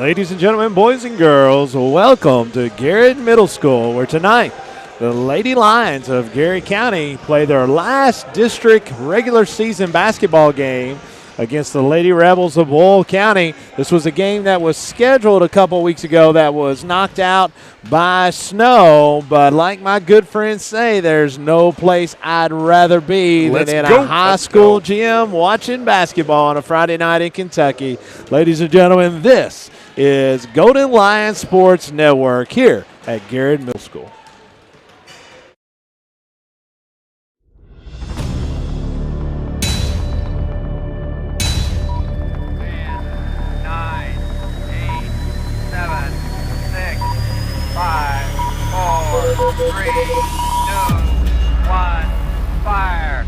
Ladies and gentlemen, boys and girls, welcome to Garrard Middle School, where tonight the Lady Lions of Garrard County play their last district regular season basketball game against the Lady Rebels of Boyle County. This was a game that was scheduled a couple weeks ago that was knocked out by snow, but like my good friends say, there's no place I'd rather be than in a high school gym watching basketball on a Friday night in Kentucky. Ladies and gentlemen, this is Golden Lion Sports Network here at Garrard Middle School. Three, two, one, fire.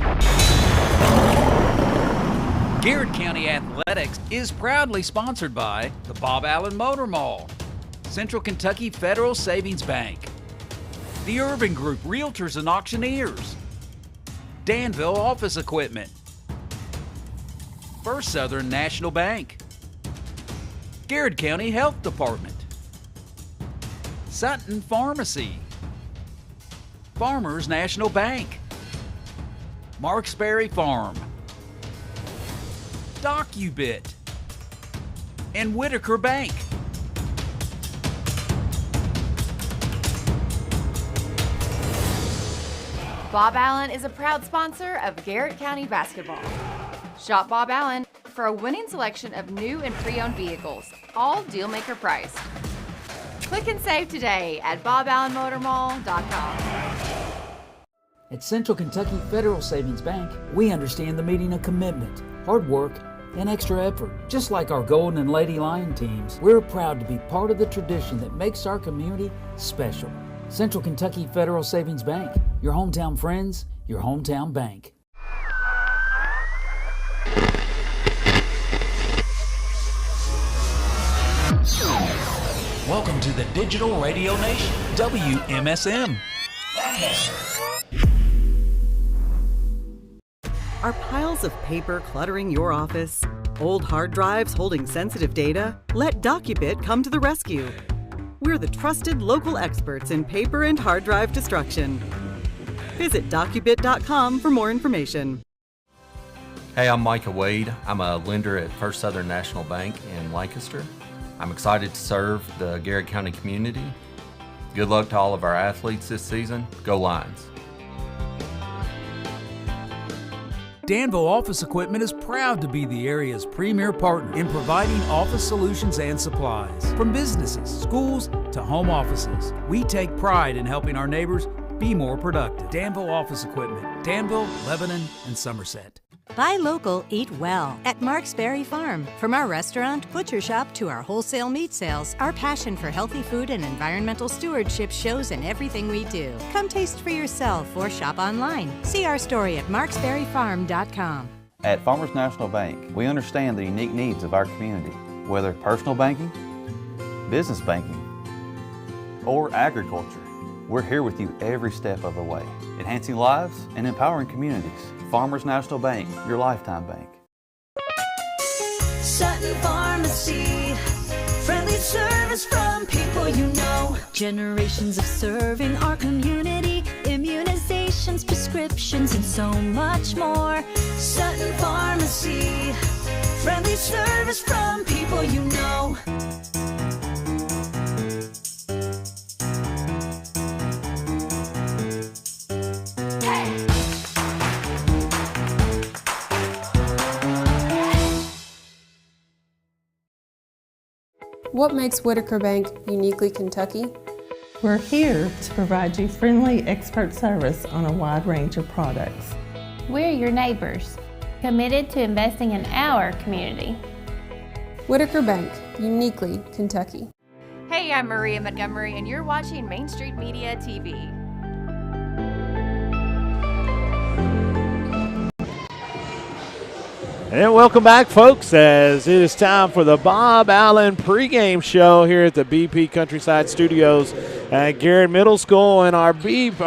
Garrard County Athletics is proudly sponsored by the Bob Allen Motor Mall, Central Kentucky Federal Savings Bank, the Irving Group Realtors and Auctioneers, Danville Office Equipment, First Southern National Bank, Garrard County Health Department, Sutton Pharmacy, Farmers National Bank, Marksberry Farm, DocuBit, and Whitaker Bank. Bob Allen is a proud sponsor of Garrard County basketball. Shop Bob Allen for a winning selection of new and pre-owned vehicles, all deal-maker priced. Click and save today at boballenmotormall.com. At Central Kentucky Federal Savings Bank, we understand the meaning of commitment, hard work, and extra effort. Just like our Golden and Lady Lion teams, we're proud to be part of the tradition that makes our community special. Central Kentucky Federal Savings Bank, your hometown friends, your hometown bank. Welcome to the Digital Radio Nation, WMSM. Are piles of paper cluttering your office? Old hard drives holding sensitive data? Let DocuBit come to the rescue. We're the trusted local experts in paper and hard drive destruction. Visit DocuBit.com for more information. Hey, I'm Micah Wade. I'm a lender at First Southern National Bank in Lancaster. I'm excited to serve the Garrard County community. Good luck to all of our athletes this season. Go Lions. Danville Office Equipment is proud to be the area's premier partner in providing office solutions and supplies. From businesses, schools, to home offices, we take pride in helping our neighbors be more productive. Danville Office Equipment, Danville, Lebanon, and Somerset. Buy local, eat well at Marksberry Farm. From our restaurant, butcher shop to our wholesale meat sales, our passion for healthy food and environmental stewardship shows in everything we do. Come taste for yourself or shop online. See our story at marksberryfarm.com. At Farmers National Bank, we understand the unique needs of our community, whether personal banking, business banking, or agriculture. We're here with you every step of the way, enhancing lives and empowering communities. Farmers National Bank, your lifetime bank. Sutton Pharmacy, friendly service from people you know. Generations of serving our community, immunizations, prescriptions, and so much more. Sutton Pharmacy, friendly service from people you know. What makes Whitaker Bank uniquely Kentucky? We're here to provide you friendly expert service on a wide range of products. We're your neighbors, committed to investing in our community. Whitaker Bank, uniquely Kentucky. Hey, I'm Maria Montgomery, and you're watching Main Street Media TV. And welcome back, folks, as it is time for the Bob Allen pregame show here at the BP Countryside Studios at Garrard Middle School. In our Bob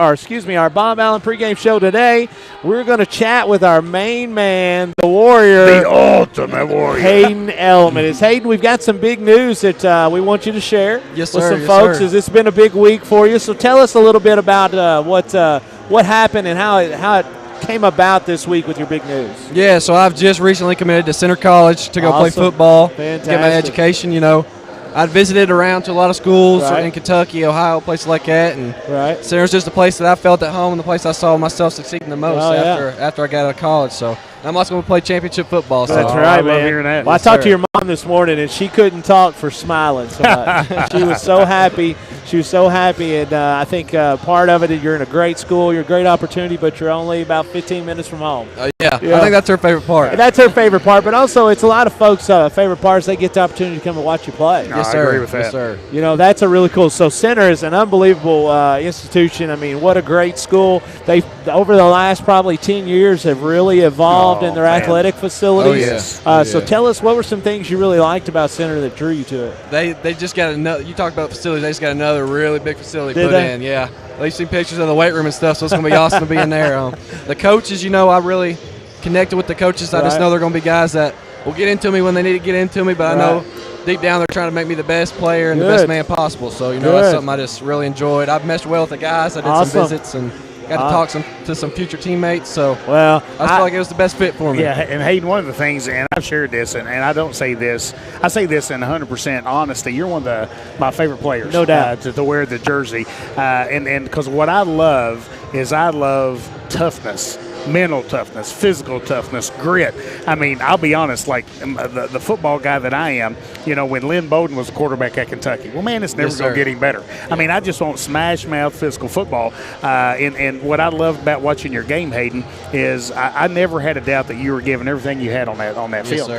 Allen pregame show today, we're going to chat with our main man, the Warrior. The ultimate Warrior. Hayden Elliman. It's Hayden, we've got some big news that we want you to share with some folks. As it's been a big week for you. So tell us a little bit about what happened and how it came about this week with your big news. Yeah, so I've just recently committed to Center College to go play football, Fantastic. get my education. I'd visited around to a lot of schools in Kentucky, Ohio, places like that, and Center's just a place that I felt at home and the place I saw myself succeeding the most after I got out of college. So I'm also going to play championship football. So. That's right, I love man. hearing that. Well, I talked to your mom this morning, and she couldn't talk for smiling so much. She was so happy. She was so happy, and I think part of it is you're in a great school, you're a great opportunity, but you're only about 15 minutes from home. Yeah, I think that's her favorite part. And that's her favorite part, but also it's a lot of folks' favorite parts. They get the opportunity to come and watch you play. Yes, I agree with that. Yes, sir. That's a really cool. So Center is an unbelievable institution. I mean, what a great school. They over the last probably 10 years have really evolved in their athletic facilities. So tell us, what were some things you really liked about Center that drew you to it? They just got another. You talked about facilities. They just got another really big facility put in. Yeah, they've seen pictures of the weight room and stuff, so it's gonna be awesome to be in there. The coaches, I really connected with the coaches. I just know they're gonna be guys that will get into me when they need to get into me, but I know deep down they're trying to make me the best player and the best man possible. So that's something I just really enjoyed. I've meshed well with the guys. I did some visits and got to talk to some future teammates. So I feel like it was the best fit for me. Yeah, and Hayden, one of the things, and I've shared this, and I don't say this, I say this in 100% honesty. You're one of my favorite players. No doubt. To wear the jersey. And because what I love is toughness. Mental toughness, physical toughness, grit. I mean, I'll be honest, like the football guy that I am, when Lynn Bowden was a quarterback at Kentucky, well, man, it's never going to get any better. I mean, I just want smash mouth physical football. And what I loved about watching your game, Hayden, is I never had a doubt that you were giving everything you had on that field.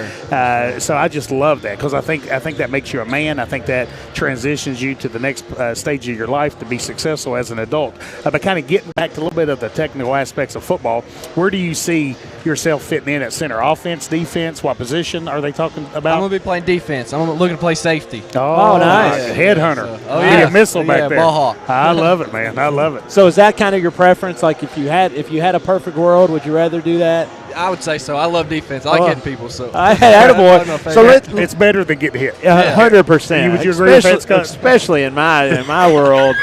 So I just love that because I think that makes you a man. I think that transitions you to the next stage of your life to be successful as an adult. But kind of getting back to a little bit of the technical aspects of football, where do you see yourself fitting in at Center? Offense, defense, what position are they talking about? I'm going to be playing defense. I'm looking to play safety. Oh, nice. Headhunter. Get a missile back there. Ball hawk. I love it, man. I love it. So is that kind of your preference? Like if you had a perfect world, would you rather do that? I would say so. I love defense. I like hitting people. So attaboy. So it's better than getting hit. 100%. Would you agree with that, Scott? Especially in my world,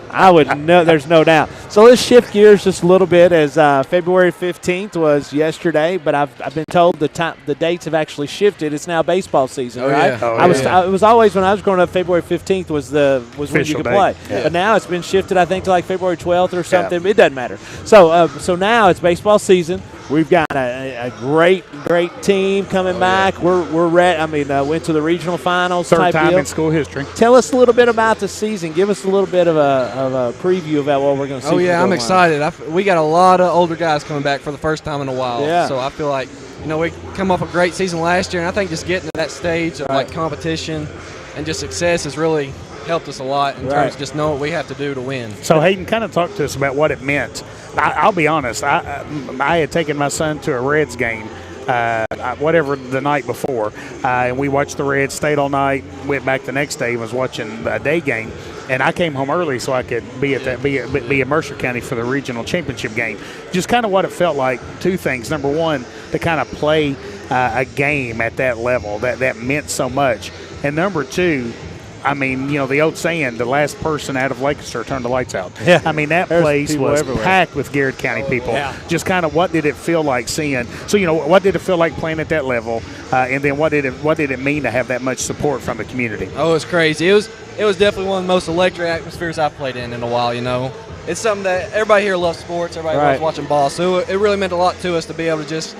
I would know. There's no doubt. So let's shift gears just a little bit. As February 15th was yesterday, but I've been told the dates have actually shifted. It's now baseball season, right? Yeah. It was always when I was growing up. February 15th was when you could play, but now it's been shifted. I think to like February 12th or something. It doesn't matter. So now it's baseball season. We've got a great team coming back. We're ready. I mean, went to the regional finals. Third time deal. in school history. Tell us a little bit about the season. Give us a little bit of a preview about what we're going to see. Oh yeah, I'm excited. We got a lot of older guys coming back for the first time in a while. Yeah. So I feel like we come off a great season last year, and I think just getting to that stage of like competition and just success has really helped us a lot in terms of just knowing what we have to do to win. So Hayden, kind of talk to us about what it meant. I'll be honest. I had taken my son to a Reds game, whatever the night before, and we watched the Reds. Stayed all night. Went back the next day and was watching a day game. And I came home early so I could be at Mercer County for the regional championship game. Just kind of what it felt like. Two things. Number one, to kind of play a game at that level that meant so much. And number two, I mean, the old saying, the last person out of Lancaster turned the lights out. Yeah. I mean, that place was packed with Garrard County people. Yeah. Just kind of what did it feel like seeing? So, what did it feel like playing at that level? And then what did it mean to have that much support from the community? Oh, it's crazy. It was definitely one of the most electric atmospheres I've played in a while, It's something that everybody here loves sports. Everybody loves watching ball. So it really meant a lot to us to be able to just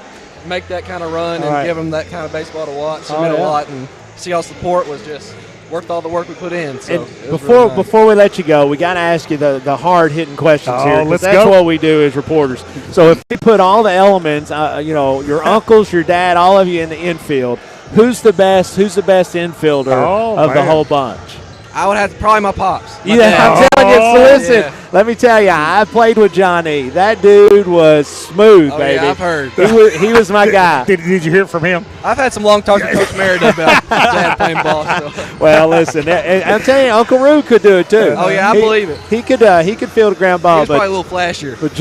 make that kind of run and give them that kind of baseball to watch. It meant a lot. And see all support was just worth all the work we put in. So before we let you go, we got to ask you the hard hitting questions here. Let's that's go. What we do as reporters. So if we put all the elements, your uncles, your dad, all of you in the infield, who's the best infielder of the whole bunch? I would have probably my pops. I'm telling you. So listen. Let me tell you, I played with Johnny. That dude was smooth, baby. Yeah, I've heard. He was my guy. Did you hear from him? I've had some long talks with Coach Meredith about Dad playing ball. So. Well, listen, I'm telling you, Uncle Roo could do it too. Oh yeah, I believe it. He could field a ground ball. He was probably a little flashier. But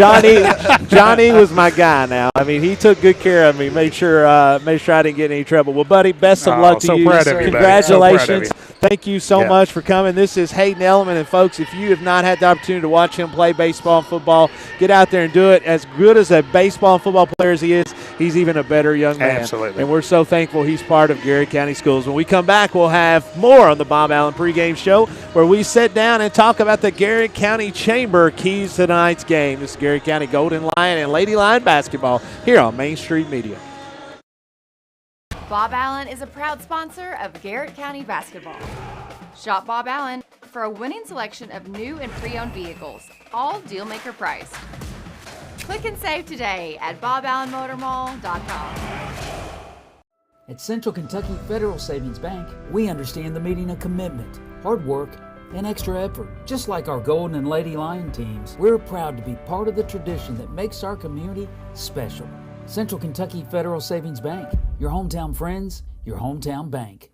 Johnny was my guy. Now, I mean, he took good care of me. Made sure I didn't get in any trouble. Well, buddy, best of luck to you. Proud of you, Congratulations. Thank you so Yeah. much for coming. This is Hayden Elliman, and folks, if you have not had the opportunity to watch him play baseball and football, get out there and do it. As good as a baseball and football player as he is, he's even a better young man. Absolutely. And we're so thankful he's part of Garrett County Schools. When we come back, we'll have more on the Bob Allen pregame show, where we sit down and talk about the Garrett County Chamber keys to tonight's game. This is Garrett County Golden Lion and Lady Lion basketball here on Main Street Media. Bob Allen is a proud sponsor of Garrett County basketball. Shop Bob Allen for a winning selection of new and pre-owned vehicles, all dealmaker priced. Click and save today at boballenmotormall.com. At Central Kentucky Federal Savings Bank, we understand the meaning of commitment, hard work, and extra effort. Just like our Golden and Lady Lion teams, we're proud to be part of the tradition that makes our community special. Central Kentucky Federal Savings Bank, your hometown friends, your hometown bank.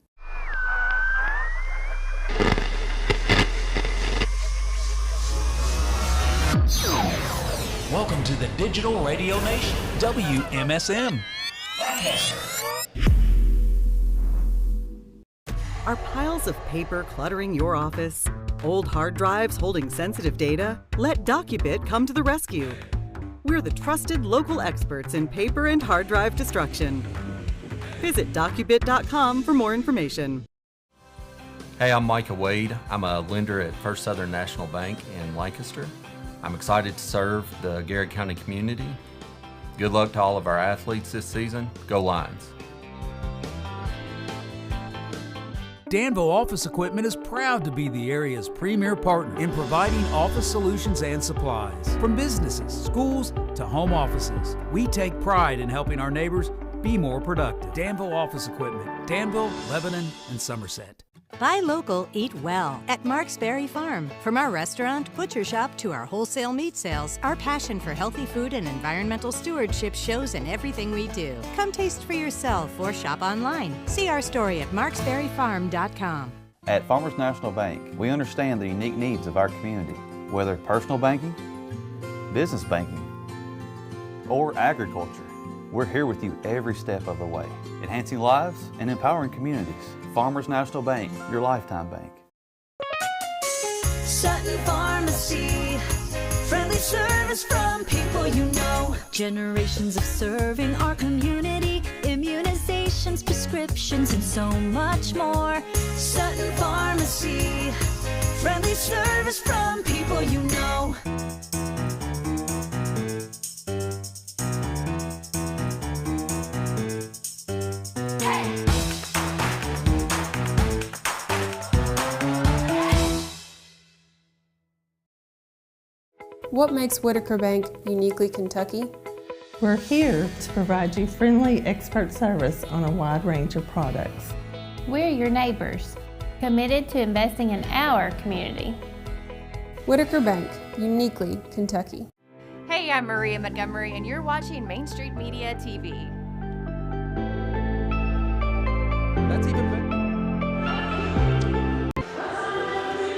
Welcome to the Digital Radio Nation, WMSM. Are piles of paper cluttering your office? Old hard drives holding sensitive data? Let DocuBit come to the rescue. We're the trusted local experts in paper and hard drive destruction. Visit docubit.com for more information. Hey, I'm Micah Wade. I'm a lender at First Southern National Bank in Lancaster. I'm excited to serve the Garrett County community. Good luck to all of our athletes this season. Go Lions. Danville Office Equipment is proud to be the area's premier partner in providing office solutions and supplies. From businesses, schools, to home offices, we take pride in helping our neighbors be more productive. Danville Office Equipment, Danville, Lebanon, and Somerset. Buy local, eat well at Mark's Berry Farm. From our restaurant, butcher shop, to our wholesale meat sales, our passion for healthy food and environmental stewardship shows in everything we do. Come taste for yourself or shop online. See our story at marksberryfarm.com. At Farmers National Bank, we understand the unique needs of our community, whether personal banking, business banking, or agriculture. We're here with you every step of the way, enhancing lives and empowering communities. Farmers National Bank, your lifetime bank. Sutton Pharmacy, friendly service from people you know. Generations of serving our community, immunizations, prescriptions, and so much more. Sutton Pharmacy, friendly service from people you know. What makes Whitaker Bank uniquely Kentucky? We're here to provide you friendly expert service on a wide range of products. We're your neighbors, committed to investing in our community. Whitaker Bank, uniquely Kentucky. Hey, I'm Maria Montgomery, and you're watching Main Street Media TV. That's even better.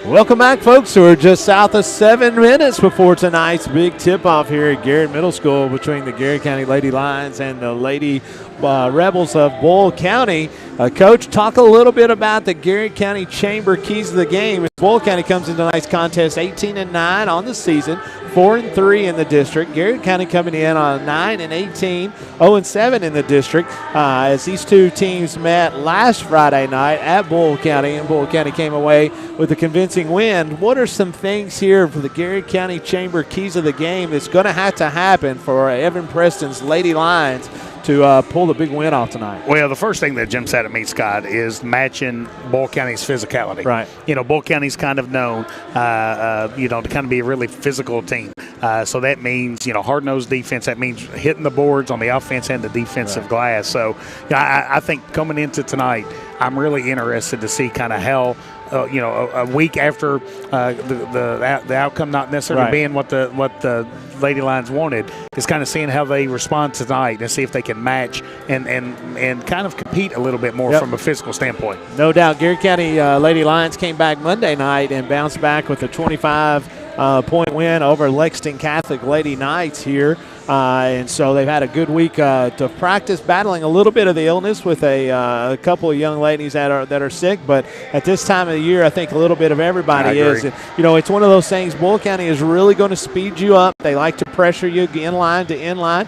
Welcome back, folks. We're just south of 7 minutes before tonight's big tip-off here at Garrett Middle School between the Garrett County Lady Lions and the Lady Rebels of Boyle County. Coach, talk a little bit about the Garrett County Chamber keys of the game. Boyle County comes into tonight's contest 18-9 on the season, 4-3 in the district. Garrett County coming in on 9-18, 0-7 in the district. As these two teams met last Friday night at Boyle County, and Boyle County came away with a convincing win. What are some things here for the Garrett County Chamber keys of the game that's going to have to happen for Evan Preston's Lady Lions to pull the big win off tonight? Well, the first thing that jumps out at me, Scott, is matching Boyle County's physicality. Right. You know, Boyle County's kind of known, to kind of be a really physical team. So that means, hard-nosed defense. That means hitting the boards on the offense and the defensive glass. So I think coming into tonight, I'm really interested to see kind of how a week after the outcome not necessarily being what the Lady Lions wanted, is kind of seeing how they respond tonight and see if they can match and kind of compete a little bit more from a physical standpoint. No doubt. Garrett County Lady Lions came back Monday night and bounced back with a 25-point win over Lexington Catholic Lady Knights here. And so they've had a good week to practice, battling a little bit of the illness with a couple of young ladies that are sick. But at this time of the year, I think a little bit of everybody is. It's one of those things. Boyle County is really going to speed you up. They like to pressure you in line to in line,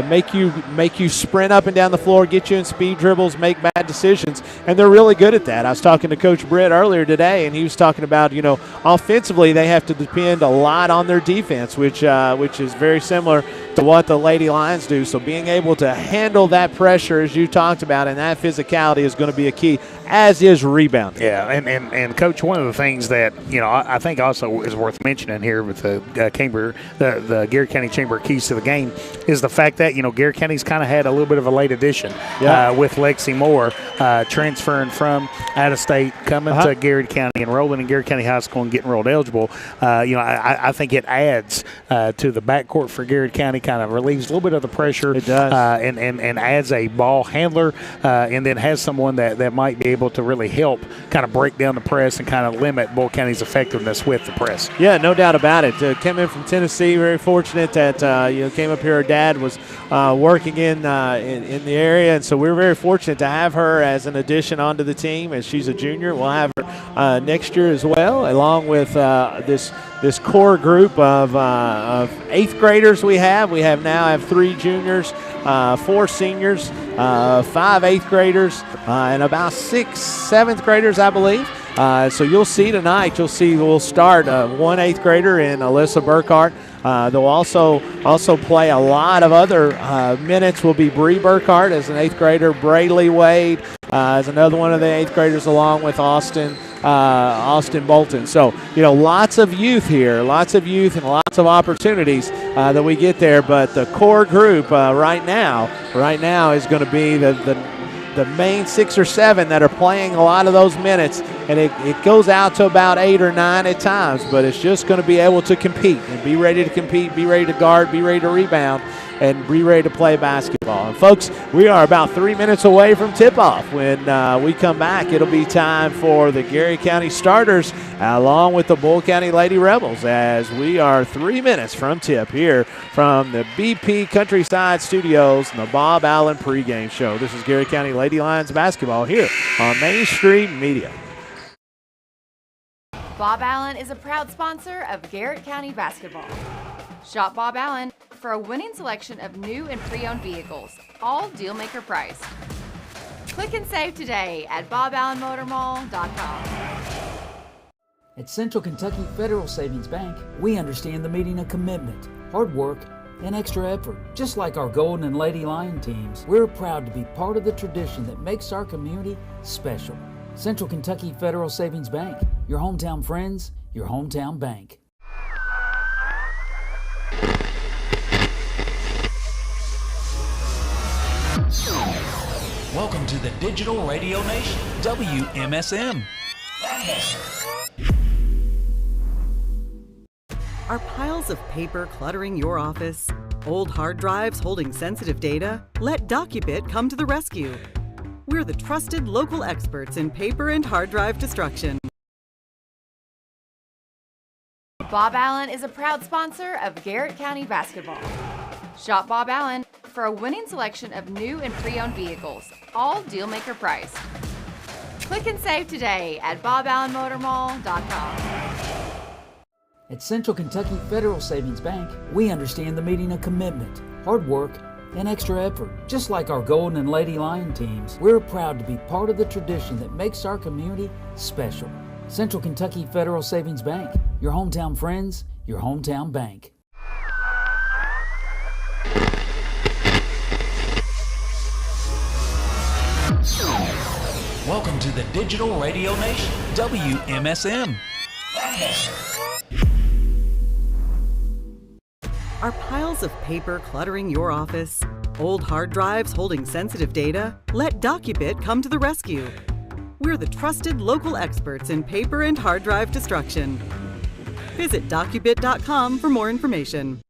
make you sprint up and down the floor, get you in speed dribbles, make bad decisions, and they're really good at that. I was talking to Coach Britt earlier today, and he was talking about offensively they have to depend a lot on their defense, which is very similar to what the Lady Lions do. So being able to handle that pressure, as you talked about, and that physicality is going to be a key, as is rebounding. Yeah, and Coach, one of the things that I think also is worth mentioning here with the the Garrett County Chamber Keys to the Game is the fact that Garrett County's kind of had a little bit of a late addition with Lexi Moore transferring from out of state, coming to Garrett County, enrolling in Garrett County High School and getting enrolled eligible. I think it adds to the backcourt for Garrett County, kind of relieves a little bit of the pressure. It does. And adds a ball handler, and then has someone that might be able to really help kind of break down the press and kind of limit Boyle County's effectiveness with the press. Yeah, no doubt about it. Came in from Tennessee, very fortunate that came up here. Her dad was working in the area, and so we're very fortunate to have her as an addition onto the team. As she's a junior, we'll have her next year as well, along with this core group of eighth graders we have. We now have 3 juniors, 4 seniors, 5 eighth graders, and about 6 seventh graders, I believe. So you'll see tonight, we'll start 1 eighth grader in Alyssa Burkhart. They'll also play a lot of other minutes. Will be Bree Burkhart as an 8th grader. Brayley Wade as another one of the 8th graders, along with Austin Bolton. So, lots of youth here, and lots of opportunities that we get there. But the core group right now is going to be the main 6 or 7 that are playing a lot of those minutes, and it goes out to about 8 or 9 at times, but it's just going to be able to compete and be ready to compete, be ready to guard, be ready to rebound, and be ready to play basketball. And folks, we are about 3 minutes away from tip-off. When we come back, it'll be time for the Garrett County starters along with the Boyle County Lady Rebels, as we are 3 minutes from tip here from the BP Countryside Studios and the Bob Allen pregame show. This is Garrett County Lady Lions basketball here on Main Street Media. Bob Allen is a proud sponsor of Garrett County basketball. Shop Bob Allen for a winning selection of new and pre-owned vehicles, all deal-maker price. Click and save today at boballenmotormall.com. At Central Kentucky Federal Savings Bank, we understand the meaning of commitment, hard work, and extra effort. Just like our Golden and Lady Lion teams, we're proud to be part of the tradition that makes our community special. Central Kentucky Federal Savings Bank, your hometown friends, your hometown bank. Welcome to the Digital Radio Nation, WMSM. Are piles of paper cluttering your office? Old hard drives holding sensitive data? Let DocuBit come to the rescue. We're the trusted local experts in paper and hard drive destruction. Bob Allen is a proud sponsor of Garrett County basketball. Shop Bob Allen for a winning selection of new and pre-owned vehicles, all deal-maker price. Click and save today at boballenmotormall.com. At Central Kentucky Federal Savings Bank, we understand the meaning of commitment, hard work, and extra effort. Just like our Golden and Lady Lion teams, we're proud to be part of the tradition that makes our community special. Central Kentucky Federal Savings Bank, your hometown friends, your hometown bank. Welcome to the Digital Radio Nation, WMSM. Are piles of paper cluttering your office? Old hard drives holding sensitive data? Let DocuBit come to the rescue. We're the trusted local experts in paper and hard drive destruction. Visit docubit.com for more information.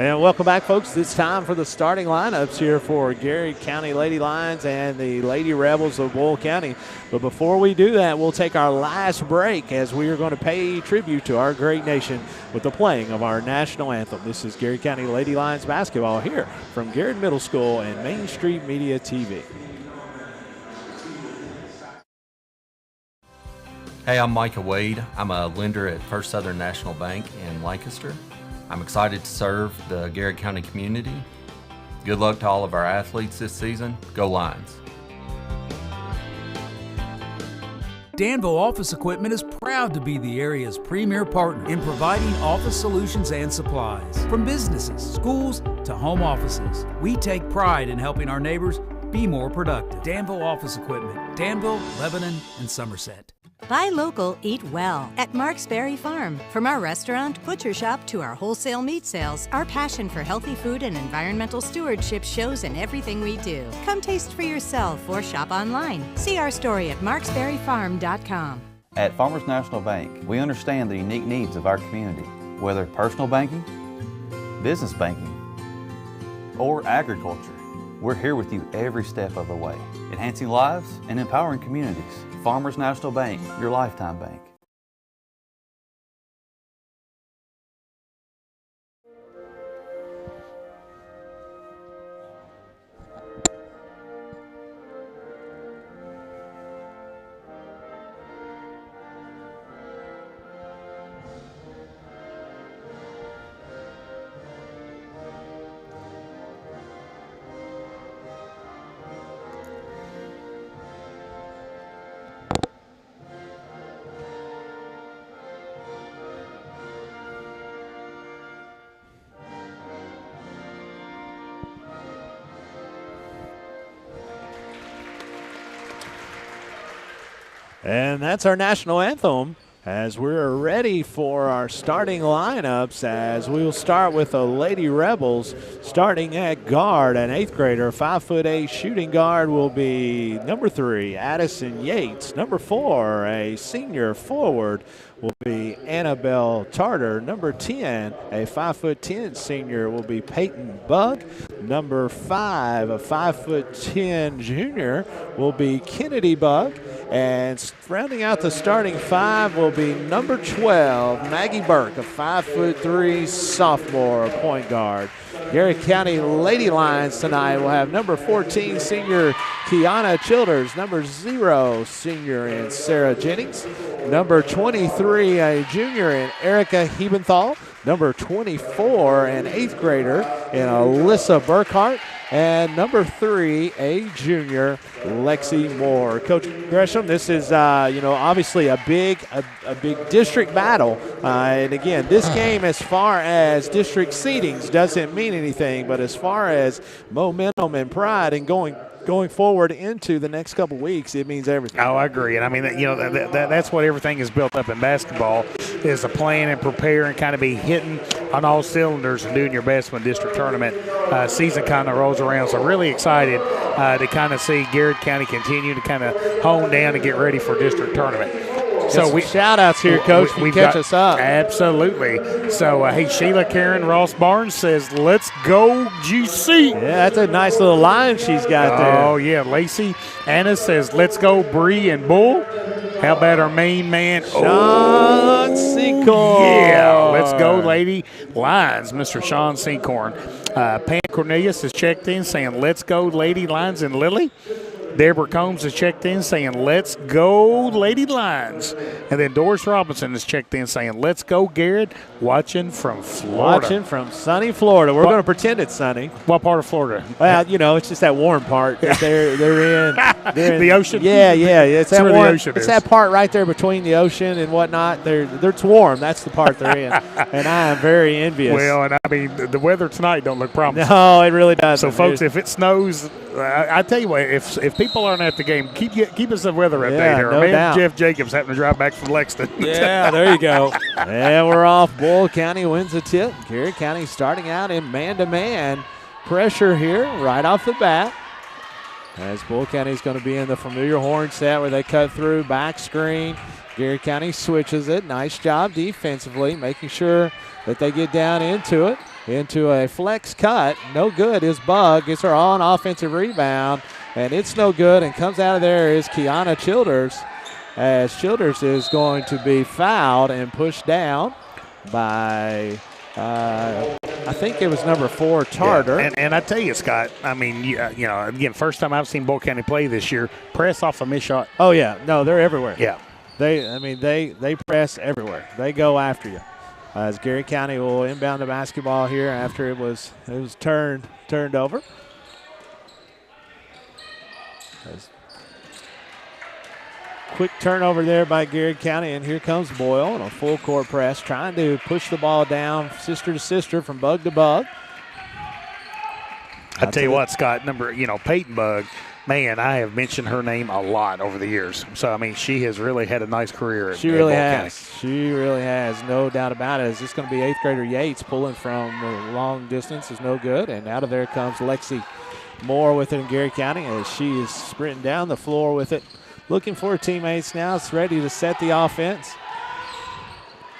And welcome back, folks. It's time for the starting lineups here for Garrard County Lady Lions and the Lady Rebels of Boyle County. But before we do that, we'll take our last break as we are going to pay tribute to our great nation with the playing of our national anthem. This is Garrard County Lady Lions basketball here from Garrard Middle School and Main Street Media TV. Hey, I'm Micah Wade. I'm a lender at First Southern National Bank in Lancaster. I'm excited to serve the Garrard County community. Good luck to all of our athletes this season. Go Lions. Danville Office Equipment is proud to be the area's premier partner in providing office solutions and supplies. From businesses, schools, to home offices, we take pride in helping our neighbors be more productive. Danville Office Equipment, Danville, Lebanon, and Somerset. Buy local, eat well at Mark's Berry Farm. From our restaurant, butcher shop, to our wholesale meat sales, our passion for healthy food and environmental stewardship shows in everything we do. Come taste for yourself or shop online. See our story at marksberryfarm.com. At Farmers National Bank, we understand the unique needs of our community, whether personal banking, business banking, or agriculture. We're here with you every step of the way, enhancing lives and empowering communities. Farmers National Bank, your lifetime bank. And that's our national anthem as we're ready for our starting lineups, as we will start with the Lady Rebels starting at guard. An 8th grader, 5'8" shooting guard will be number 3, Addison Yates. Number 4, a senior forward, will be Annabelle Tarter. Number 10, a 5'10" senior, will be Peyton Bugg. Number 5, a 5'10" junior, will be Kennedy Bugg. And rounding out the starting 5 will be number 12, Maggie Burke, a 5'3" sophomore point guard. Garrard County Lady Lions tonight will have number 14, senior Kiana Childers. Number 0, senior in Sarah Jennings. Number 23, a junior in Erica Hebenthal. Number 24, an 8th grader in Alyssa Burkhart. And number 3, a junior, Lexi Moore. Coach Gresham, this is, obviously a big district battle. And again, this game, as far as district seedings, doesn't mean anything. But as far as momentum and pride and going forward into the next couple weeks, it means everything. Oh, I agree. And I mean, that's what everything is built up in basketball, is to plan and prepare and kind of be hitting on all cylinders and doing your best when district tournament season kind of rolls around. So really excited to kind of see Garrard County continue to kind of hone down and get ready for district tournament. So we shout-outs here, Coach. We've catch us up. Absolutely. So, hey, Sheila Karen Ross Barnes says, let's go GC. Yeah, that's a nice little line she's got there. Oh, yeah. Lacey Anna says, let's go Bree and Bull. How about our main man, Sean Seacorn? Yeah, let's go Lady Lions, Mr. Sean Seacorn. Pam Cornelius has checked in saying, let's go Lady Lions and Lily. Deborah Combs has checked in saying, let's go, Lady Lions. And then Doris Robinson has checked in saying, let's go, Garrett, watching from Florida. Watching from sunny Florida. We're going to pretend it's sunny. What part of Florida? Well, it's just that warm part that they're in. The ocean? Yeah. It's that where warm, the ocean it's is. that part right there between the ocean and whatnot. It's warm. That's the part they're in. And I am very envious. Well, and I mean, the weather tonight don't look promising. No, it really doesn't. So, folks, if it snows, I tell you what, if people aren't at the game, keep us a weather update here. No doubt. Jeff Jacobs having to drive back from Lexington. Yeah, there you go. And we're off. Boyle County wins the tip. Garrett County starting out in man-to-man pressure here right off the bat. As Boyle County is going to be in the familiar horn set where they cut through, back screen. Garrett County switches it. Nice job defensively, making sure that they get down into it. Into a flex cut. No good is Bug. Gets her on offensive rebound. And it's no good. And comes out of there is Kiana Childers. As Childers is going to be fouled and pushed down by, I think it was number 4, Tarter. Yeah. And I tell you, Scott, I mean, again, first time I've seen Boyle County play this year, press off a missed shot. Oh, yeah. No, they're everywhere. Yeah. They press everywhere. They go after you. As Garrett County will inbound the basketball here after it was turned over. Quick turnover there by Garrett County, and here comes Boyle on a full court press, trying to push the ball down sister to sister from bug to bug. I tell you what, Scott, Peyton Bug, man, I have mentioned her name a lot over the years. So, I mean, she has really had a nice career at She really Boyle has. County. She really has, no doubt about it. Is this going to be 8th grader Yates pulling from the long distance is no good, and out of there comes Lexi Moore with it in Garrett County as she is sprinting down the floor with it. Looking for her teammates now. It's ready to set the offense.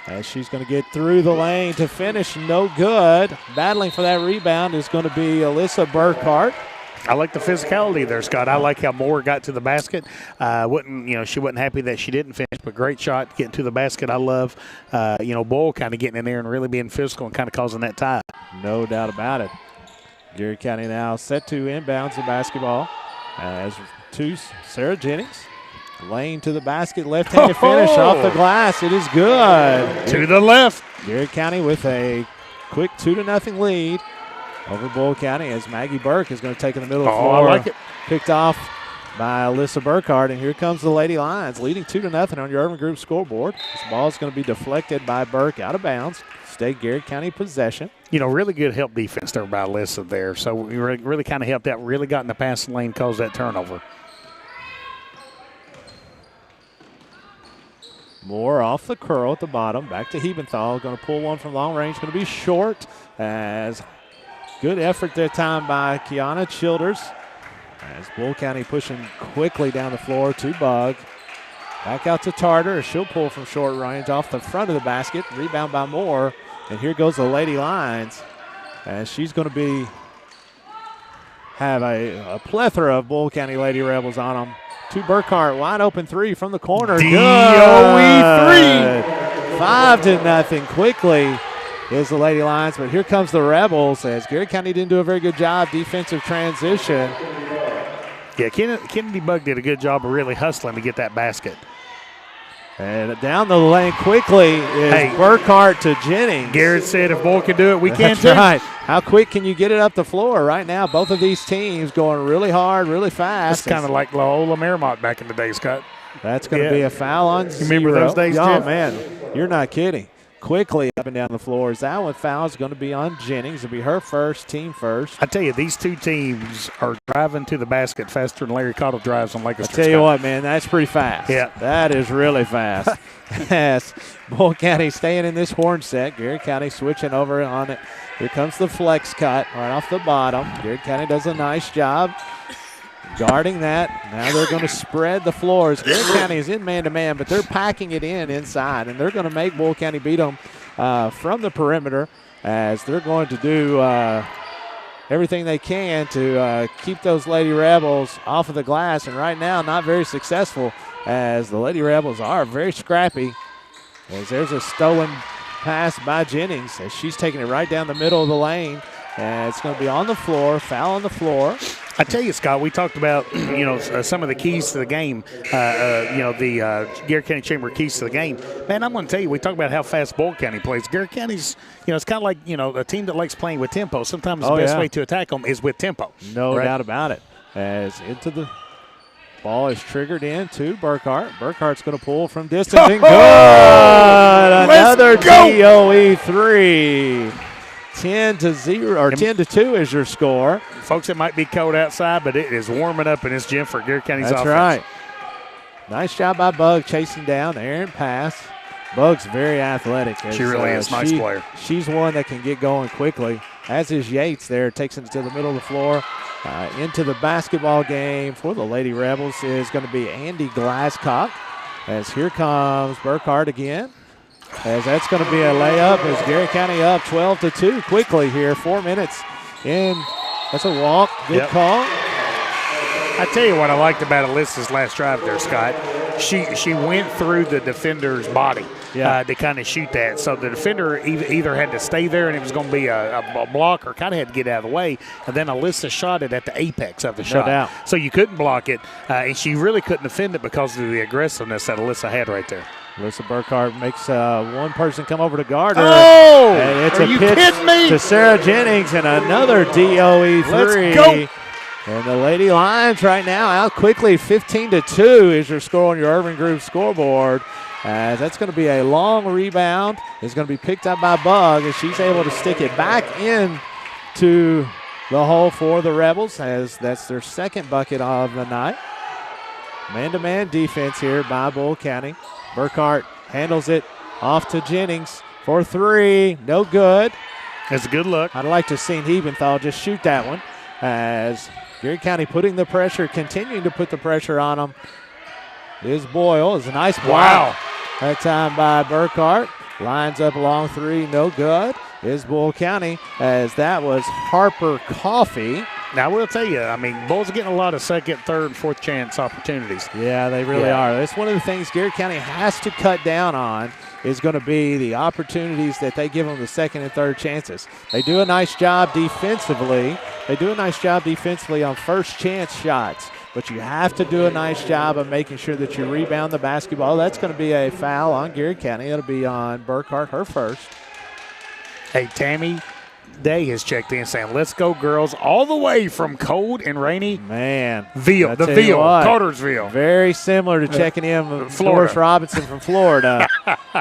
As she's going to get through the lane to finish, no good. Battling for that rebound is going to be Alyssa Burkhart. I like the physicality there, Scott. I like how Moore got to the basket. She wasn't happy that she didn't finish, but great shot getting to the basket. I love, Boyle kind of getting in there and really being physical and kind of causing that tie. No doubt about it. Garrett County now set to inbounds the basketball as to Sarah Jennings. Lane to the basket, left-handed finish off the glass. It is good. To the left. Garrett County with a quick 2-0 lead over Boyle County as Maggie Burke is going to take in the middle of the floor. I like it. Picked off by Alyssa Burkhart, and here comes the Lady Lions leading 2-0 on your Urban Group scoreboard. This ball is going to be deflected by Burke out of bounds. Stay Garrett County possession. Really good help defense there by Alyssa there. So we really kind of helped out, really got in the passing lane, caused that turnover. Moore off the curl at the bottom. Back to Hebenthal. Going to pull one from long range. Going to be short. As good effort that time by Kiana Childers. As Boyle County pushing quickly down the floor to Bug. Back out to Tarter. She'll pull from short range off the front of the basket. Rebound by Moore. And here goes the Lady Lions. As she's going to have a plethora of Boyle County Lady Rebels on them. To Burkhart, wide open 3 from the corner. DOE 3. 5-0 quickly is the Lady Lions, but here comes the Rebels as Garrett County didn't do a very good job defensive transition. Yeah, Kennedy Bug did a good job of really hustling to get that basket. And down the lane quickly is Burkhart to Jennings. Garrett said if Boyle can do it, we can too. That's right. How quick can you get it up the floor? Right now, both of these teams going really hard, really fast. It's kind of like Loyola Marymount back in the day, Scott. That's going to be a foul on zero. Remember those days, Jeff? Oh, man, you're not kidding. Quickly up and down the floor. That one foul is going to be on Jennings. It'll be her first, team first. I tell you, these two teams are driving to the basket faster than Larry Cottle drives on Lancaster. I tell you what, man, that's pretty fast. Yeah. That is really fast. Yes. Boyle County staying in this horn set. Garrett County switching over on it. Here comes the flex cut right off the bottom. Garrett County does a nice job guarding that. Now they're going to spread the floors. Garrett County is in man-to-man, but they're packing it in inside, and they're going to make Boyle County beat them from the perimeter as they're going to do everything they can to keep those Lady Rebels off of the glass, and right now not very successful as the Lady Rebels are very scrappy. As there's a stolen pass by Jennings as she's taking it right down the middle of the lane. And it's going to be on the floor, foul on the floor. I tell you, Scott, we talked about some of the keys to the game. The Garrett County Chamber keys to the game. Man, I'm going to tell you, we talked about how fast Boyle County plays. Garrett County's, it's kind of like a team that likes playing with tempo. Sometimes the best way to attack them is with tempo. No doubt about it. As into the ball is triggered in to Burkhart. Burkhart's going to pull from distance and good. Another DOE 3. 10-0 or 10-2 is your score. Folks, it might be cold outside, but it is warming up in this gym for Garrett County's offense. That's right. Nice job by Bug chasing down the errant pass. Bug's very athletic. She really is. Nice player. She's one that can get going quickly, as is Yates there. Takes it to the middle of the floor. Into the basketball game for the Lady Rebels is going to be Andy Glasscock. As here comes Burkhart again. As that's going to be a layup as Garrett County up 12-2 quickly here. 4 minutes in. That's a walk. Good call. I tell you what I liked about Alyssa's last drive there, Scott. She went through the defender's body to kind of shoot that. So the defender either had to stay there and it was going to be a block or kind of had to get out of the way. And then Alyssa shot it at the apex of the shot. Doubt. So you couldn't block it. And she really couldn't defend it because of the aggressiveness that Alyssa had right there. Alyssa Burkhart makes one person come over to guard her. Oh! And it's Are a you pitch kidding me? to Sarah Jennings and another DOE 3. Let's go. And the Lady Lions right now out quickly. 15-2 is your score on your Urban Group scoreboard. As that's going to be a long rebound. It's going to be picked up by Bug as she's able to stick it back in to the hole for the Rebels, as that's their second bucket of the night. Man-to-man defense here by Boyle County. Burkhart handles it off to Jennings for 3. No good. That's a good look. I'd like to see Hebenthal just shoot that one, as Garrett County putting the pressure, continuing to put the pressure on them. Is Boyle. Is a nice block. Wow. That time by Burkhart. Lines up long 3. No good. Is Boyle County, as that was Harper Coffey. Now, I will tell you, Boyle's getting a lot of second, third, fourth chance opportunities. Yeah, they really are. That's one of the things Garrett County has to cut down on, is going to be the opportunities that they give them the second and third chances. They do a nice job defensively. On first chance shots, but you have to do a nice job of making sure that you rebound the basketball. That's going to be a foul on Garrett County. It'll be on Burkhart, her first. Hey, Tammy Day has checked in saying, let's go, girls, all the way from cold and rainy. Man. Cartersville. Very similar to checking in with Florida. Doris Robinson from Florida.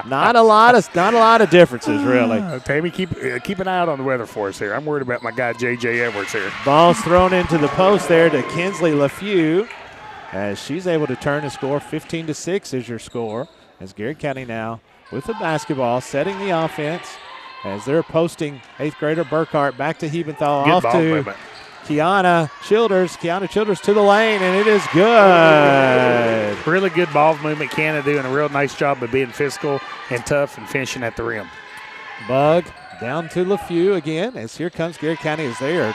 not a lot of differences, really. Tammy, keep an eye out on the weather for us here. I'm worried about my guy, J.J. Edwards here. Ball's thrown into the post there to Kinsley LaFew, as she's able to turn the score. 15-6 is your score, as Garrett County now with the basketball, setting the offense. As they're posting 8th grader Burkhart back to Hebenthal. Good off ball to movement. Kiana Childers. Kiana Childers to the lane, and it is good. Really good ball movement. Kiana doing a real nice job of being physical and tough and finishing at the rim. Bug down to LaFew again, as here comes Garrett County, as they are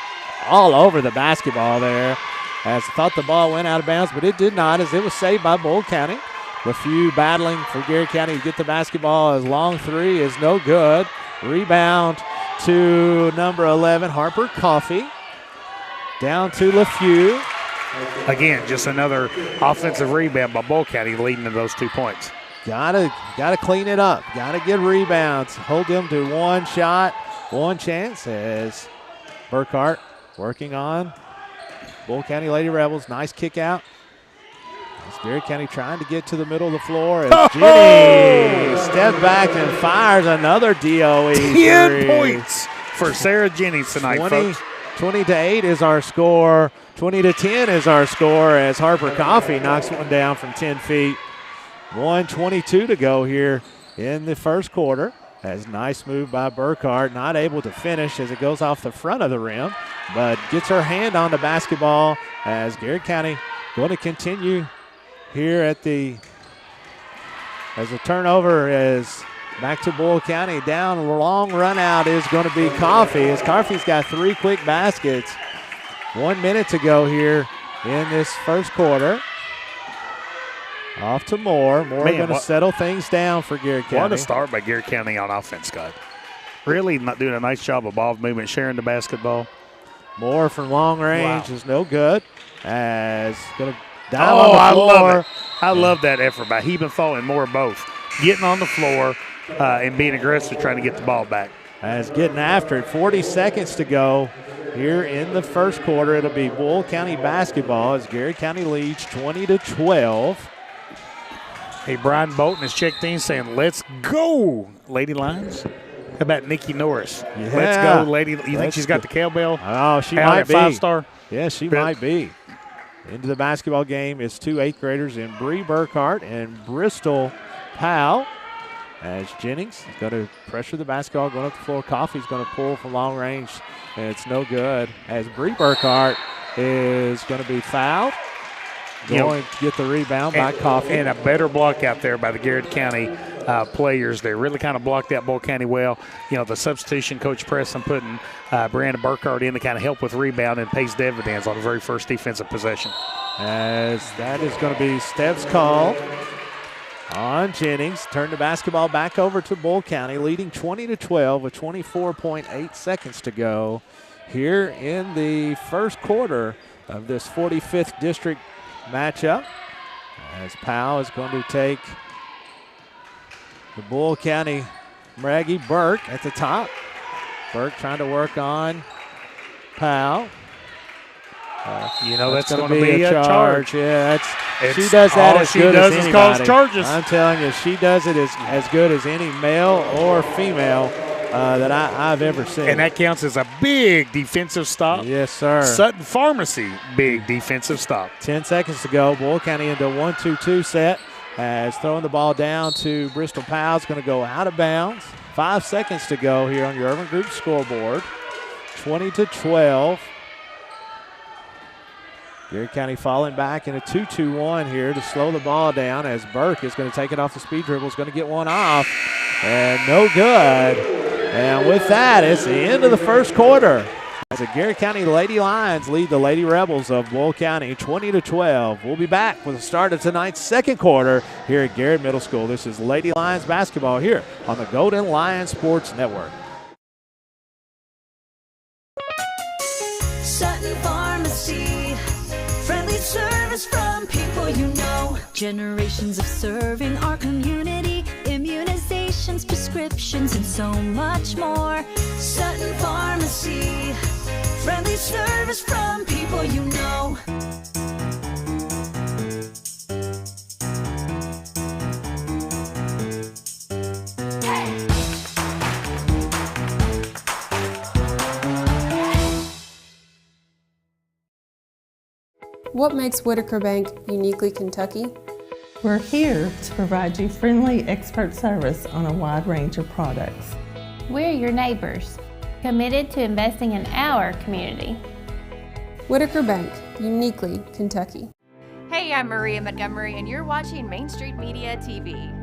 all over the basketball there. As I thought the ball went out of bounds, but it did not, as it was saved by Boyle County. LaFew battling for Garrett County to get the basketball, as long 3 is no good. Rebound to number 11, Harper Coffey. Down to LaFew. Again, just another offensive rebound by Boyle County, leading to those 2 points. Gotta clean it up. Gotta get rebounds. Hold them to one shot, one chance, as Burkhart working on Boyle County Lady Rebels. Nice kick out. Garrett County trying to get to the middle of the floor. As Jenny step back and fires another DOE. 10 points for Sarah Jennings tonight, folks. 20-8 is our score. 20-10 is our score, as Harper Coffey knocks one down from 10 feet. 1:22 to go here in the first quarter. As nice move by Burkhart, not able to finish as it goes off the front of the rim, but gets her hand on the basketball, as Garrett County going to continue here as the turnover is back to Boyle County. Down, long run out is going to be Coffey, as Coffey's got 3 quick baskets. 1 minute to go here in this first quarter. Off to Moore. Moore going to settle things down for Garrett County. What a start by Garrett County on offense, Scott. Really not doing a nice job of ball movement, sharing the basketball. Moore from long range is no good. As going to dive on the floor. I love it. I love that effort by Hebenthal and Moore both. Getting on the floor and being aggressive, trying to get the ball back. As getting after it, 40 seconds to go here in the first quarter. It'll be Boyle County basketball as Garrett County leads 20-12. Hey, Brian Bolton has checked in saying, let's go, Lady Lions. How about Nikki Norris? Yeah. Let's go, Lady. You think she's got the cowbell? Oh, she might be. 5-star? Yeah, she might be. Into the basketball game is two 8th graders in Bree Burkhart and Bristol Powell. As Jennings is going to pressure the basketball, going up the floor. Coffey's going to pull from long range, and it's no good. As Bree Burkhart is going to be fouled. Going to get the rebound by Coffey. And a better block out there by the Garrett County players. They really kind of blocked out Boyle County well. The substitution, Coach Preston putting Brianna Burkhart in to kind of help with rebound and pays dividends on the very first defensive possession. As that is going to be Steps' call on Jennings. Turn the basketball back over to Boyle County, leading 20-12 with 24.8 seconds to go here in the first quarter of this 45th district matchup. As Powell is going to take the Boyle County Maggie Burke at the top. Burke trying to work on Powell. That's going to be a charge. Yeah, she does that as good as anybody. Cause charges. I'm telling you, she does it as good as any male or female that I've ever seen. And that counts as a big defensive stop. Yes, sir. Sutton Pharmacy, big defensive stop. 10 seconds to go. Boyle County into a 1-2-2 set. As throwing the ball down to Bristol Powell. It's going to go out of bounds. 5 seconds to go here on your Urban Group scoreboard. 20-12. Garrett County falling back in a 2-2-1 here to slow the ball down as Burke is going to take it off the speed dribble. Is going to get one off. And no good. And with that, it's the end of the first quarter. As the Garrett County Lady Lions lead the Lady Rebels of Boyle County 20-12. We'll be back with the start of tonight's second quarter here at Garrett Middle School. This is Lady Lions basketball here on the Golden Lion Sports Network. Sutton Pharmacy, friendly service from people you know. Generations of serving our community, immunizations, prescriptions, and so much more. Sutton Pharmacy, friendly service from people you know. What makes Whitaker Bank uniquely Kentucky? We're here to provide you friendly expert service on a wide range of products. We're your neighbors, committed to investing in our community. Whitaker Bank, uniquely Kentucky. Hey, I'm Maria Montgomery, and you're watching Main Street Media TV.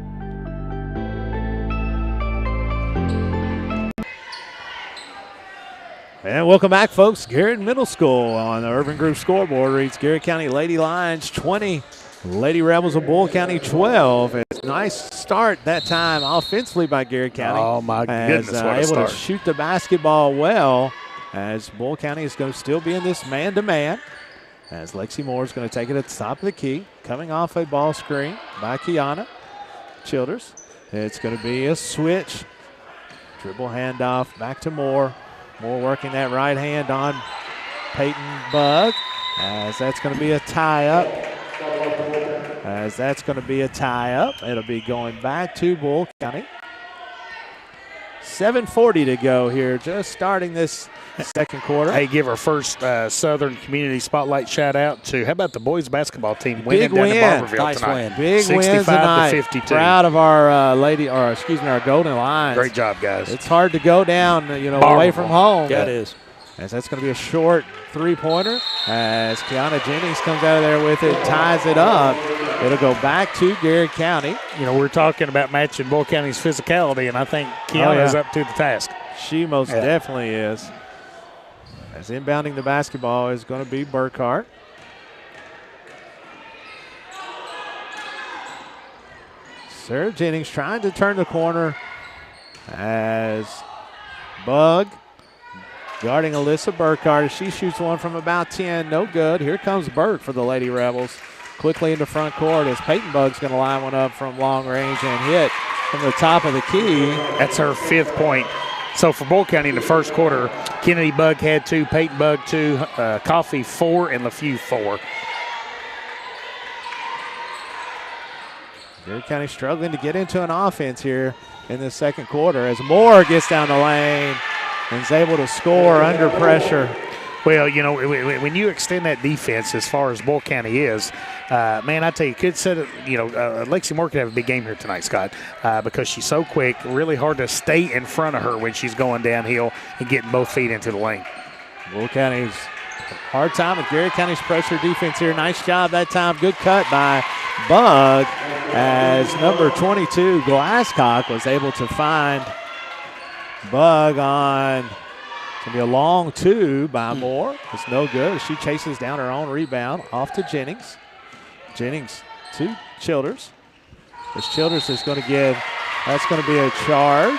And welcome back, folks. Garrett Middle School on the Urban Group scoreboard reads Garrett County Lady Lions 20, Lady Rebels of Boyle County 12. It's a nice start that time offensively by Garrett County. Oh, my goodness, what a able start. to shoot the basketball well as Boyle County is going to still be in this man-to-man. As Lexi Moore is going to take it at the top of the key, coming off a ball screen by Kiana Childers. It's going to be a switch. Dribble handoff back to Moore. Moore working that right hand on Peyton Bug. As that's going to be a tie-up. It'll be going back to Boyle County. 7:40 to go here, just starting this second quarter. Hey, give our first Southern Community Spotlight shout out to, how about the boys basketball team winning down in Barberville tonight? Big win tonight. 65-52. Proud of our our Golden Lions. Great job, guys. It's hard to go down, away from home. Yeah, it is. As that's going to be a short three-pointer. As Kiana Jennings comes out of there with it, ties it up. It'll go back to Garrett County. We're talking about matching Boyle County's physicality, and I think Kiana is up to the task. She most definitely is. As inbounding the basketball is going to be Burkhart. Sarah Jennings trying to turn the corner as Bug guarding Alyssa Burkhardt. She shoots one from about 10. No good. Here comes Burke for the Lady Rebels. Quickly into front court as Peyton Bugg's going to line one up from long range and hit from the top of the key. That's her 5th point. So for Boyle County in the first quarter, Kennedy Bugg had 2, Peyton Bugg 2, Coffee 4, and LaFew 4. Garrett County struggling to get into an offense here in the second quarter as Moore gets down the lane and is able to score under pressure. Well, you know, when you extend that defense as far as Boyle County is, man, I tell you, could set it, you know, Lexi Moore could have a big game here tonight, Scott, because she's so quick, really hard to stay in front of her when she's going downhill and getting both feet into the lane. Boyle County's hard time with Garrett County's pressure defense here. Nice job that time. Good cut by Bug as number 22, Glasscock, was able to find Bug on. It's going to be a long 2 by Moore. It's no good. She chases down her own rebound off to Jennings. Jennings to Childers. As Childers is going to give, that's going to be a charge.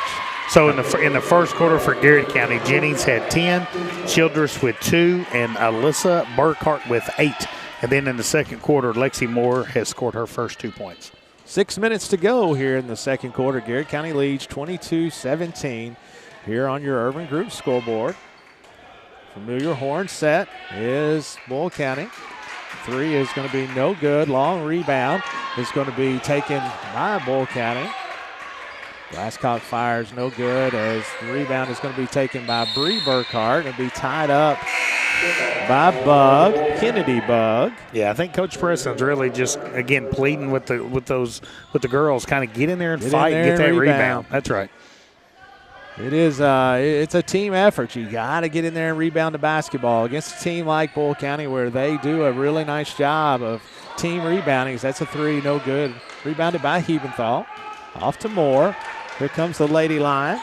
So in the first quarter for Garrett County, Jennings had 10, Childers with 2, and Alyssa Burkhart with 8. And then in the second quarter, Lexi Moore has scored her first 2 points. 6 minutes to go here in the second quarter. Garrett County leads 22-17 here on your Urban Group scoreboard. Familiar horn set is Boyle County. 3 is going to be no good. Long rebound is going to be taken by Boyle County. Glasscock fires no good as the rebound is going to be taken by Bree Burkhart and be tied up by Bug, Kennedy Bug. Yeah, I think Coach Preston's really just, again, pleading with the girls, kind of get in there and fight and get that rebound. That's right. It is it's a team effort. You got to get in there and rebound the basketball against a team like Boyle County where they do a really nice job of team rebounding. That's a 3, no good. Rebounded by Hebenthal. Off to Moore. Here comes the Lady Lions.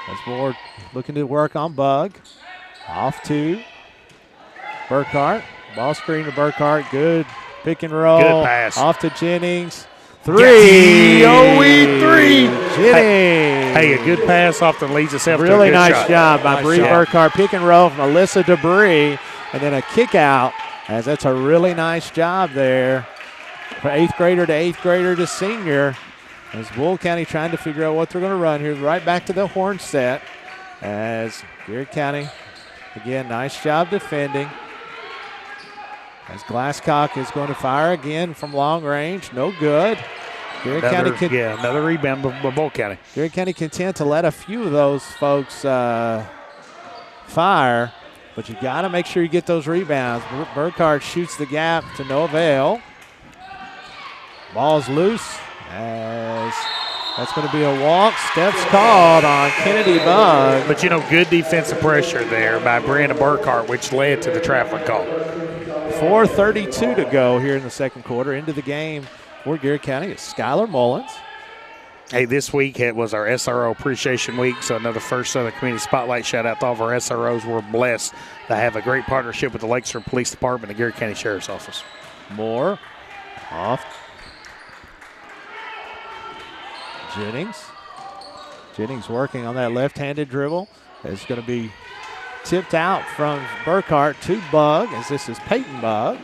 As Moore looking to work on Bug. Off to Burkhart. Ball screen to Burkhart. Good pick and roll. Good pass. Off to Jennings. 3. Yes. 3. Jennings. Hey, a good pass often leads itself to a really good nice shot. job by Bree Burkhart. Pick and roll from Alyssa Debris. And then a kick out, as that's a really nice job there. For 8th grader to 8th grader to senior. As Boyle County trying to figure out what they're going to run here. Right back to the horn set. As Garrett County, again, nice job defending. As Glasscock is going to fire again from long range. No good. Another rebound by Boyle County. Garrett County content to let a few of those folks fire, but you got to make sure you get those rebounds. Burkhart shoots the gap to no avail. Ball's loose as that's going to be a walk. Steps called on Kennedy Bug. But, you know, good defensive pressure there by Brianna Burkhart, which led to the traveling call. 4:32 to go here in the second quarter. Into the game for Garrett County is Skylar Mullins. Hey, this week it was our SRO Appreciation Week, so another First Southern Community Spotlight shout-out to all of our SROs. We're blessed to have a great partnership with the Lakeshore Police Department and Garrett County Sheriff's Office. Moore off. Jennings working on that left-handed dribble. It's going to be tipped out from Burkhart to Bug, as this is Peyton Bug.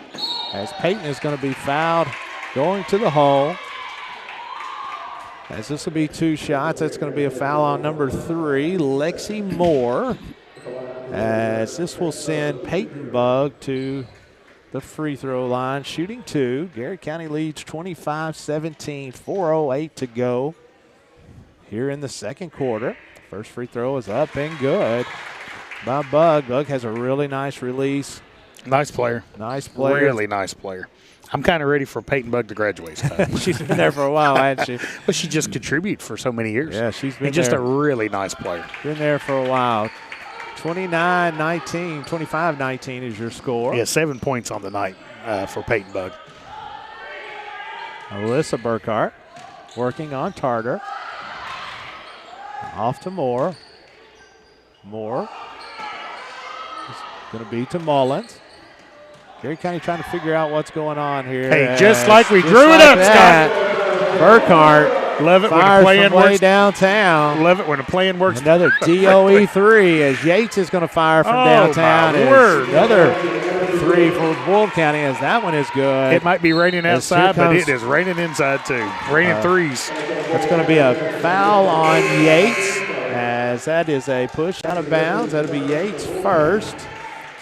As Peyton is going to be fouled going to the hole. As this will be 2 shots, that's going to be a foul on number 3, Lexi Moore. As this will send Peyton Bug to the free throw line, shooting 2. Garrett County leads 25-17, 4:08 to go here in the second quarter. First free throw is up and good by Bug. Bug has a really nice release. Nice player. Nice player. Really nice player. I'm kind of ready for Peyton Bug to graduate. She's been there for a while, hasn't she? But she just contributed for so many years. Yeah, she's been just a really nice player. Been there for a while. 29-19, 25-19 is your score. Yeah, 7 points on the night for Peyton Bug. Alyssa Burkhart working on Tarter. Off to Moore. Moore is going to be to Mullins. Garrett County trying to figure out what's going on here. Hey, just like we drew it up, Scott. Burkhart Love it when the Fires playing from way works. downtown. Love it when the playing works. Another DOE 3 as Yates is going to fire from downtown. My word. Another 3 for Boyle County as that one is good. It might be raining outside, but comes- it is raining inside too. Raining threes. That's going to be a foul on Yates as that is a push out of bounds. That'll be Yates first.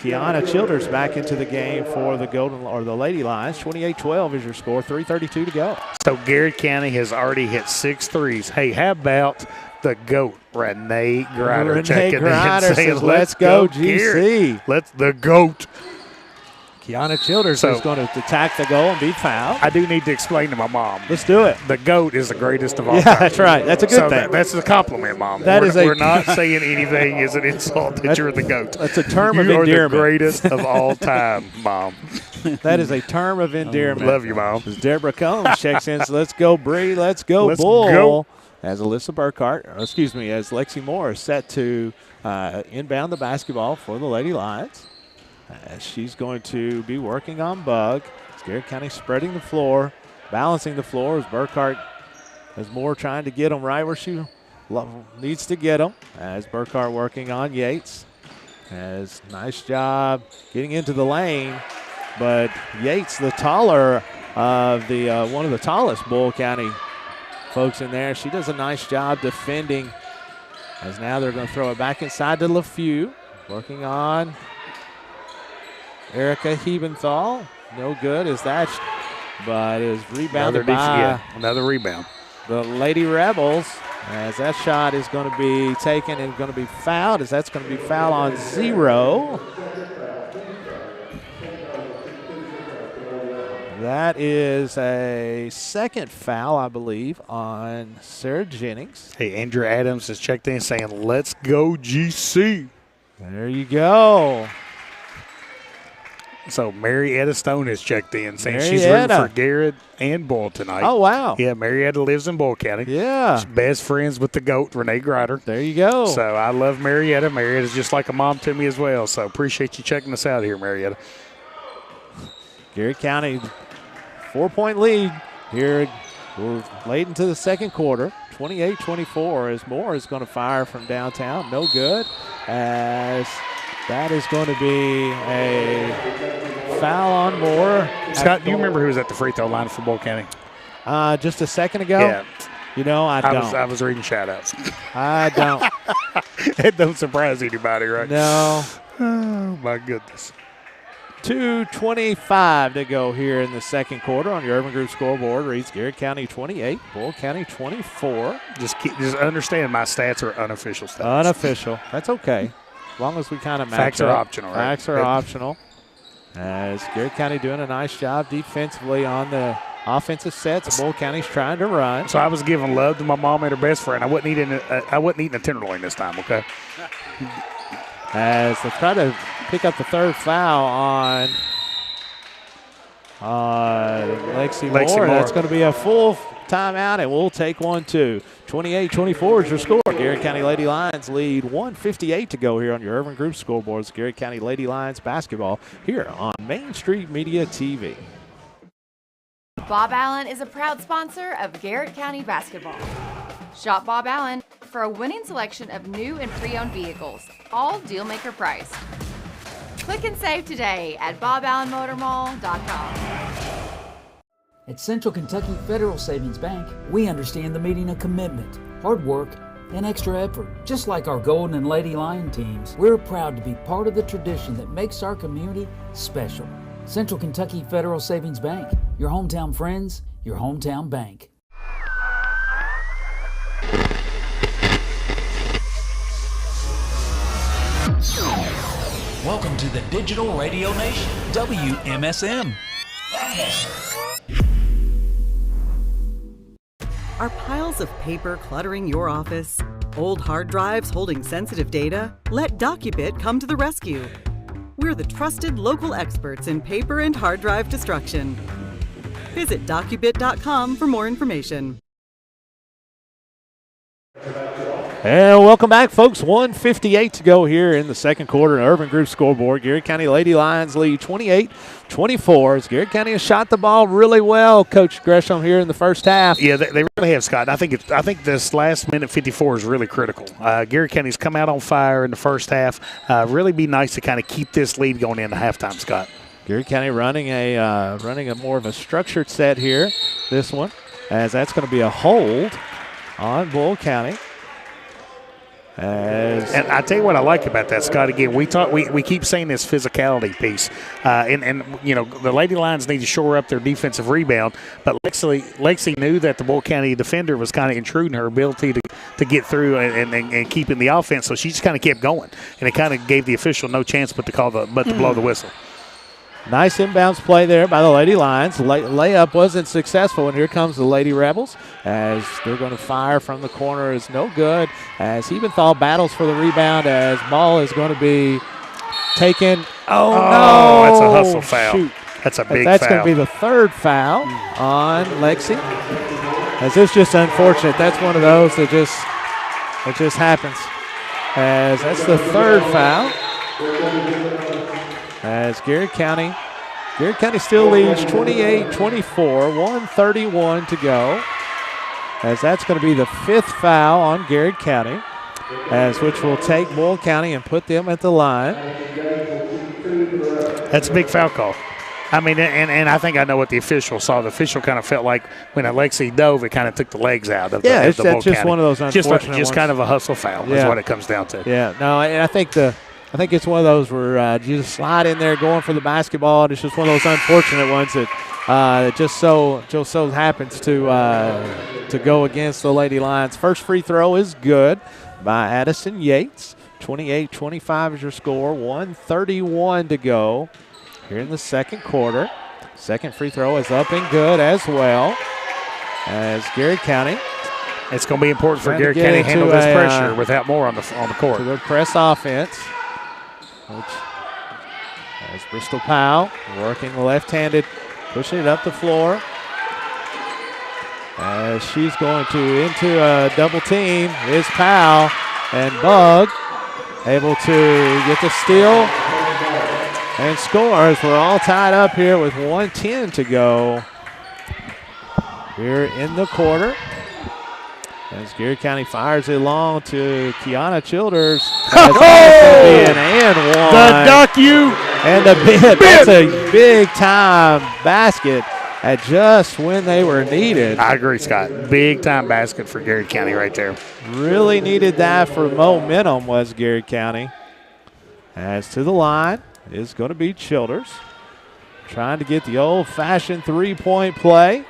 Kiana Childers back into the game for the the Lady Lions. 28-12 is your score. 3:32 to go. So Garrett County has already hit 6 threes. Hey, how about the GOAT, Renee Grider, Renee checking in Grider and saying, says, "Let's go, Garrett. GC." Let's the GOAT. Kiana Childers is going to attack the goal and be fouled. I do need to explain to my mom. Let's do it. The GOAT is the greatest of all Yeah, time. that's right. That's a good thing. That's a compliment, Mom. That We're not saying anything is an insult that you're the GOAT. That's a term of You are endearment. the greatest of all time, Mom. That is a term of endearment. Love you, Mom. As Deborah Combs checks in, so let's go, Bree. Let's go, Let's Bull. go. As Alyssa as Lexi Moore is set to inbound the basketball for the Lady Lions. She's going to be working on Bug. Garrett County spreading the floor, balancing the floor as Burkhart has Moore trying to get him right where she needs to get him. As Burkhart working on Yates. Has nice job getting into the lane, but Yates, the taller of the one of the tallest Boyle County folks in there, she does a nice job defending. As now they're going to throw it back inside to LeFew, working on Erica Hebenthal. No good is that, but is rebounded by another rebound. The Lady Rebels, as that shot is going to be taken and going to be fouled, as that's going to be foul on 0. That is a second foul, I believe, on Sarah Jennings. Hey, Andrew Adams has checked in saying, "Let's go, GC." There you go. So Marietta Stone has checked in saying Marietta. she's rooting for Garrett and Boyle tonight. Oh, wow. Yeah, Marietta lives in Boyle County. Yeah. She's best friends with the GOAT, Renee Grider. There you go. So I love Marietta. Marietta's just like a mom to me as well. So appreciate you checking us out here, Marietta. Garrett County, 4-point lead here. We're late into the second quarter. 28-24 as Moore is going to fire from downtown. No good, as that is going to be a foul on Moore. Scott, do you remember who was at the free throw line for Boyle County? Just a second ago? Yeah. You know, I don't. I was reading shout-outs. I don't. It don't surprise anybody, right? No. Oh, my goodness. 2:25 to go here in the second quarter on your Urban Group scoreboard. Reads Garrett County 28, Boyle County 24. Just understand my stats are unofficial stats. Unofficial. That's okay. As long as we kind of match Facts up. are optional, right? Facts are optional. As Garrett County doing a nice job defensively on the offensive sets. Boyle County's trying to run. So I was giving love to my mom and her best friend. I wasn't eating a tenderloin this time, okay? As they try to pick up the third foul on Lexi Moore. That's going to be a full timeout, and we'll take one, too. 28-24 is your score. Garrett County Lady Lions lead 1:58 to go here on your Urban Group scoreboards. Garrett County Lady Lions basketball here on Main Street Media TV. Bob Allen is a proud sponsor of Garrett County basketball. Shop Bob Allen for a winning selection of new and pre-owned vehicles, all deal-maker price. Click and save today at boballenmotormall.com. At Central Kentucky Federal Savings Bank, we understand the meaning of commitment, hard work, and extra effort. Just like our Golden and Lady Lion teams, we're proud to be part of the tradition that makes our community special. Central Kentucky Federal Savings Bank, your hometown friends, your hometown bank. Welcome to the Digital Radio Nation, WMSM. Are piles of paper cluttering your office? Old hard drives holding sensitive data? Let DocuBit come to the rescue. We're the trusted local experts in paper and hard drive destruction. Visit docubit.com for more information. And welcome back, folks. 1:58 to go here in the second quarter. Urban Group scoreboard. Garrett County Lady Lions lead 28-24. As Garrett County has shot the ball really well, Coach Gresham, here in the first half. Yeah, they really have, Scott. I think this last minute 54 is really critical. Garrett County's come out on fire in the first half. Really be nice to kind of keep this lead going into halftime, Scott. Garrett County running a more of a structured set here. This one, as that's going to be a hold on Boyle County. And I tell you what I like about that, Scott. Again, we keep saying this physicality piece, and you know the Lady Lions need to shore up their defensive rebound. But Lexi knew that the Boyle County defender was kind of intruding her ability to get through and keeping the offense, so she just kind of kept going, and it kind of gave the official no chance but to blow the whistle. Nice inbounds play there by the Lady Lions. Layup wasn't successful, and here comes the Lady Rebels as they're going to fire from the corner. Is no good as Hebenthal battles for the rebound as ball is going to be taken. Oh, no. That's a hustle foul. Shoot. That's a big foul. That's going to be the third foul on Lexi. As it's just unfortunate. That's one of those that just happens. As that's the third foul. As Garrett County still leads 28-24, 1:31 to go. As that's going to be the fifth foul on Garrett County, which will take Boyle County and put them at the line. That's a big foul call. I mean, and I think I know what the official saw. The official kind of felt like when Alexi dove, it kind of took the legs out of the Boyle County. It's just one of those unfortunate ones. Just kind of a hustle foul is what it comes down to. Yeah, no, and I think it's one of those where you just slide in there going for the basketball, and it's just one of those unfortunate ones that just so happens to go against the Lady Lions. First free throw is good by Addison Yates. 28-25 is your score. 1:31 to go here in the second quarter. Second free throw is up and good as well. As Garrett County. It's going to be important for Garrett County to handle this pressure without more on the court. To the press offense. As Bristol Powell working left-handed, pushing it up the floor. As she's going into a double team is Powell, and Bug able to get the steal and score as we're all tied up here with 1:10 to go here in the quarter. As Garrett County fires it long to Kiana Childers. An and one. The duck you. And the bid. That's a big-time basket at just when they were needed. I agree, Scott. Big-time basket for Garrett County right there. Really needed that for momentum was Garrett County. As to the line is going to be Childers. Trying to get the old-fashioned three-point play.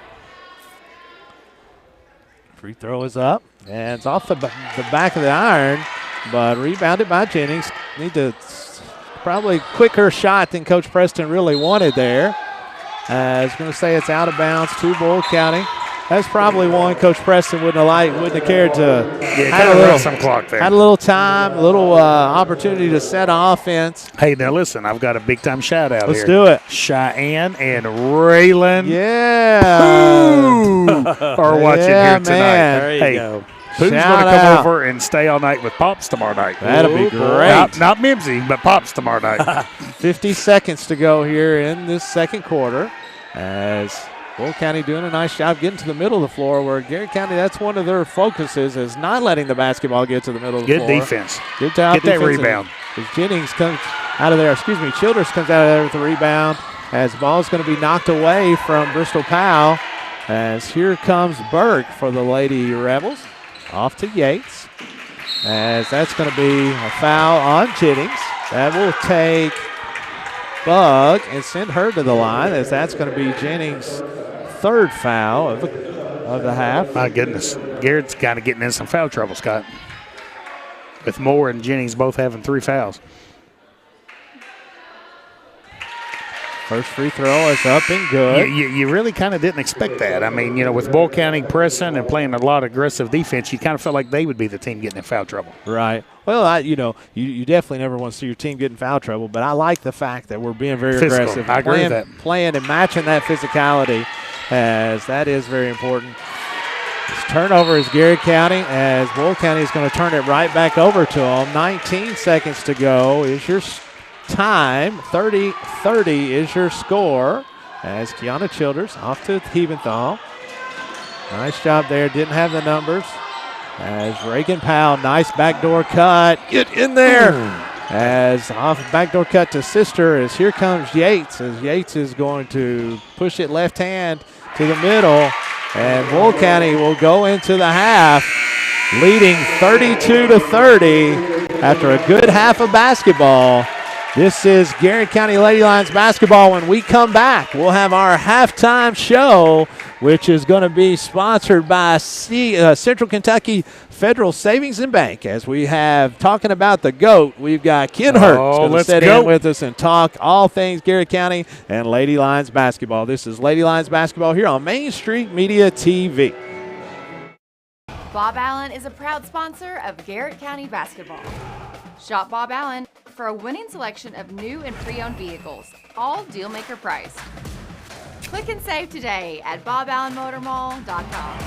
Free throw is up, and it's off the back of the iron, but rebounded by Jennings. Need to probably quicker shot than Coach Preston really wanted there. I was going to say it's out of bounds to Boyle County. That's probably one Coach Preston wouldn't have cared to. Had some clock there. Had a little time, a little opportunity to set offense. Hey, now listen, I've got a big time shout out here. Let's do it. Cheyenne and Raylan. Yeah. Are watching here tonight. There you go. Pooh's going to come over and stay all night with Pops tomorrow night. That'll be great. Not Mimsy, but Pops tomorrow night. 50 seconds to go here in this second quarter as Boyle County doing a nice job getting to the middle of the floor, where Garrett County, that's one of their focuses, is not letting the basketball get to the middle of the floor. Good defense. Good job. Get that rebound. As Jennings comes out of there, Childers comes out of there with the rebound as the ball is going to be knocked away from Bristol Powell. As here comes Burke for the Lady Rebels. Off to Yates. As that's going to be a foul on Jennings. That will take Bug and send her to the line, as that's going to be Jennings' third foul of the half. My goodness. Garrett's kind of getting in some foul trouble, Scott, with Moore and Jennings both having 3 fouls. First free throw is up and good. You really kind of didn't expect that. I mean, with Boyle County pressing and playing a lot of aggressive defense, you kind of felt like they would be the team getting in foul trouble. Right. Well, you definitely never want to see your team get in foul trouble, but I like the fact that we're being very Physical. aggressive. I agree with that. Playing and matching that physicality, as that is very important. Turnover is Garrett County as Boyle County is going to turn it right back over to them. 19 seconds to go is your time. 30-30 is your score as Kiana Childers off to Hebenthal. Nice job there. Didn't have the numbers. As Reagan Powell, nice backdoor cut. Get in there. As off backdoor cut to Sister as here comes Yates. As Yates is going to push it left hand to the middle. And Boyle County will go into the half leading 32-30 after a good half of basketball. This is Garrett County Lady Lions basketball. When we come back, we'll have our halftime show, which is going to be sponsored by Central Kentucky Federal Savings and Bank. As we have talking about the GOAT, we've got Ken Hurt going to sit in with us and talk all things Garrett County and Lady Lions basketball. This is Lady Lions basketball here on Main Street Media TV. Bob Allen is a proud sponsor of Garrett County basketball. Shop Bob Allen for a winning selection of new and pre-owned vehicles, all deal-maker priced. Click and save today at boballenmotormall.com.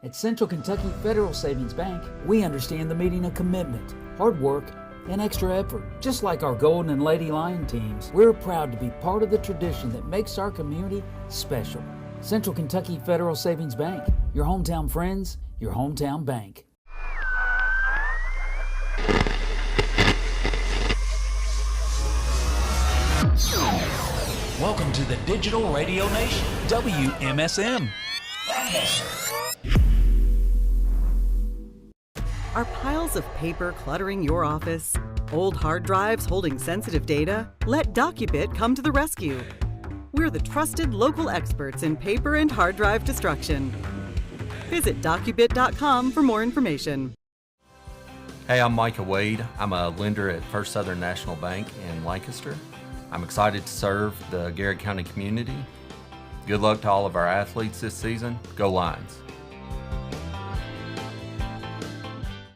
At Central Kentucky Federal Savings Bank, we understand the meaning of commitment, hard work, and extra effort. Just like our Golden and Lady Lion teams, we're proud to be part of the tradition that makes our community special. Central Kentucky Federal Savings Bank, your hometown friends, your hometown bank. Welcome to the Digital Radio Nation, WMSM. Are piles of paper cluttering your office? Old hard drives holding sensitive data? Let DocuBit come to the rescue. We're the trusted local experts in paper and hard drive destruction. Visit docubit.com for more information. Hey, I'm Micah Wade. I'm a lender at First Southern National Bank in Lancaster. I'm excited to serve the Garrett County community. Good luck to all of our athletes this season. Go Lions.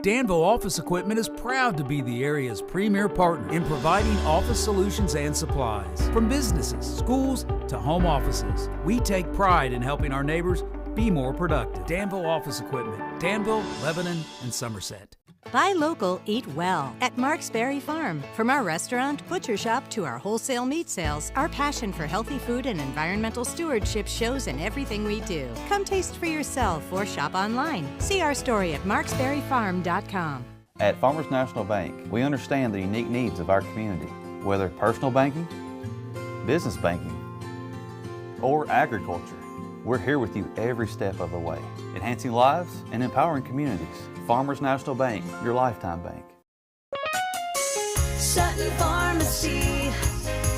Danville Office Equipment is proud to be the area's premier partner in providing office solutions and supplies. From businesses, schools, to home offices, we take pride in helping our neighbors be more productive. Danville Office Equipment, Danville, Lebanon, and Somerset. Buy local, eat well at Mark's Berry Farm. From our restaurant, butcher shop, to our wholesale meat sales, our passion for healthy food and environmental stewardship shows in everything we do. Come taste for yourself or shop online. See our story at marksberryfarm.com. At Farmers National Bank, we understand the unique needs of our community, whether personal banking, business banking, or agriculture. We're here with you every step of the way, enhancing lives and empowering communities. Farmers National Bank, your lifetime bank. Sutton Pharmacy,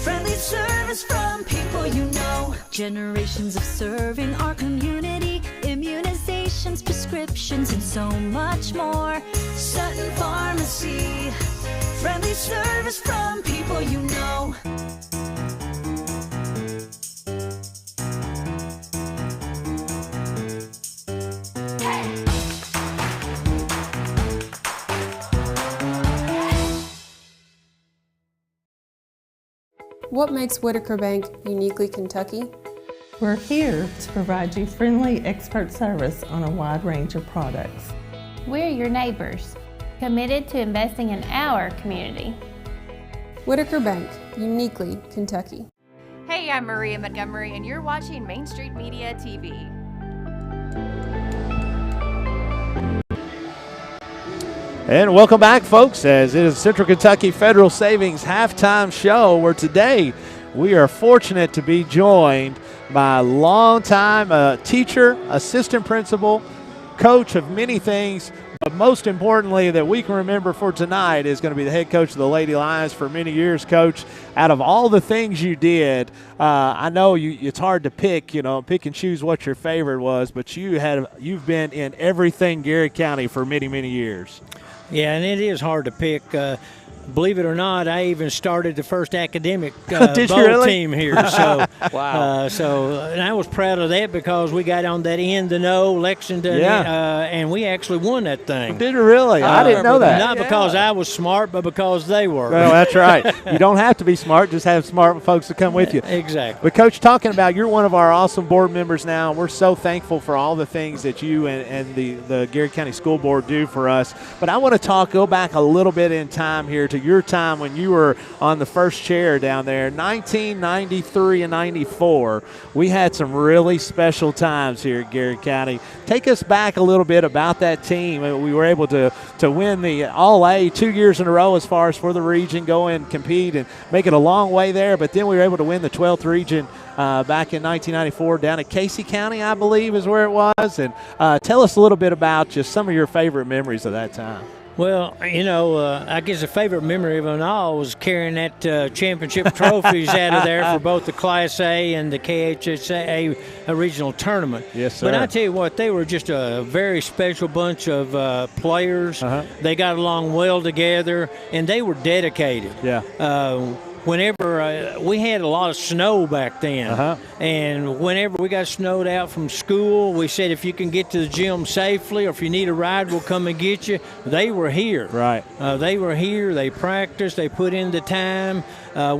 friendly service from people you know. Generations of serving our community, immunizations, prescriptions, and so much more. Sutton Pharmacy, friendly service from people you know. What makes Whitaker Bank uniquely Kentucky? We're here to provide you friendly expert service on a wide range of products. We're your neighbors, committed to investing in our community. Whitaker Bank, uniquely Kentucky. Hey, I'm Maria Montgomery, and you're watching Main Street Media TV. And welcome back, folks, as it is Central Kentucky Federal Savings halftime show, where today we are fortunate to be joined by a longtime teacher, assistant principal, coach of many things, but most importantly that we can remember for tonight is going to be the head coach of the Lady Lions for many years. Coach, out of all the things you did, I know it's hard to pick and choose what your favorite was, but you've been in everything Garrett County for many, many years. Yeah, and it is hard to pick. believe it or not, I even started the first academic Did bowl you really? team here. So, Wow. And I was proud of that because we got on that end to know Lexington, and we actually won that thing. Did you really? I didn't know that. Not because I was smart, but because they were. Well, that's right. You don't have to be smart; just have smart folks to come with you. Exactly. But Coach, talking about, you're one of our awesome board members now. We're so thankful for all the things that you and the Garrett County School Board do for us. But I want to go back a little bit in time here to your time when you were on the first chair down there, 1993 and 94. We had some really special times here at Garrett County. Take us back a little bit about that team. We were able to win the All-A 2 years in a row as far as for the region, go and compete and make it a long way there. But then we were able to win the 12th region back in 1994 down at Casey County, I believe is where it was. And tell us a little bit about just some of your favorite memories of that time. Well, I guess a favorite memory of it all was carrying that championship trophies out of there for both the Class A and the KHSA regional tournament. Yes, sir. But I tell you what, they were just a very special bunch of players. They got along well together, and they were dedicated. Yeah. Whenever we had a lot of snow back then, and whenever we got snowed out from school, we said if you can get to the gym safely or if you need a ride, we'll come and get you. They were here. Right. They were here. They practiced. They put in the time.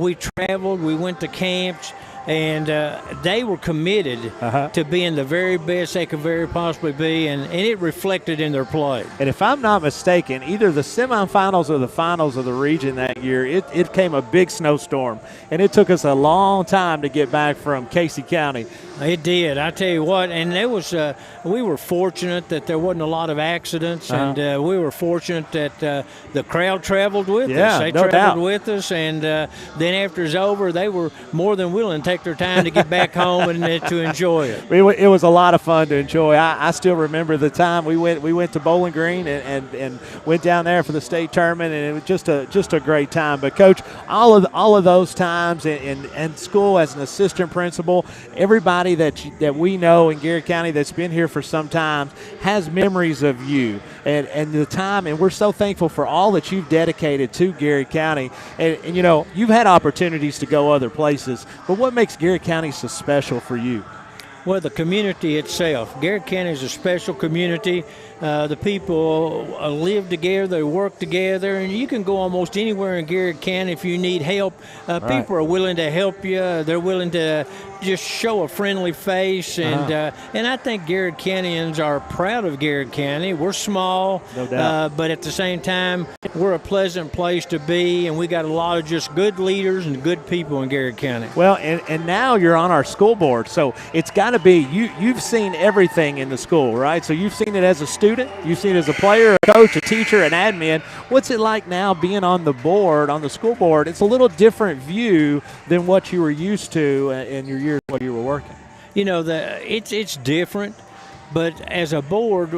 We traveled. We went to camps. And they were committed to being the very best they could very possibly be, and it reflected in their play. And if I'm not mistaken, either the semifinals or the finals of the region that year, it came a big snowstorm, and it took us a long time to get back from Casey County. It did. I tell you what, and there was we were fortunate that there wasn't a lot of accidents, and we were fortunate that the crowd traveled with us. They traveled with us, and then after it's over, they were more than willing to take their time to get back home and to enjoy it. It was a lot of fun to enjoy. I still remember the time we went to Bowling Green and went down there for the state tournament, and it was just a great time. But Coach, all of those times in school as an assistant principal, everybody that we know in Garrett County that's been here for some time has memories of you and the time, and we're so thankful for all that you've dedicated to Garrett County. And you've had opportunities to go other places, but what makes Garrett County so special for you? Well, the community itself. Garrett County is a special community. The people live together, they work together, and you can go almost anywhere in Garrett County if you need help. People are willing to help you. They're willing to just show a friendly face, and I think Garrett Countyans are proud of Garrett County. We're small, no doubt. but at the same time, we're a pleasant place to be, and we got a lot of just good leaders and good people in Garrett County. Well, and now you're on our school board, so it's got to be you've seen everything in the school, right? So you've seen it as a student, you've seen it as a player, a coach, a teacher, an admin. What's it like now being on the board, on the school board? It's a little different view than what you were used to in your years while you were working. It's different. But as a board,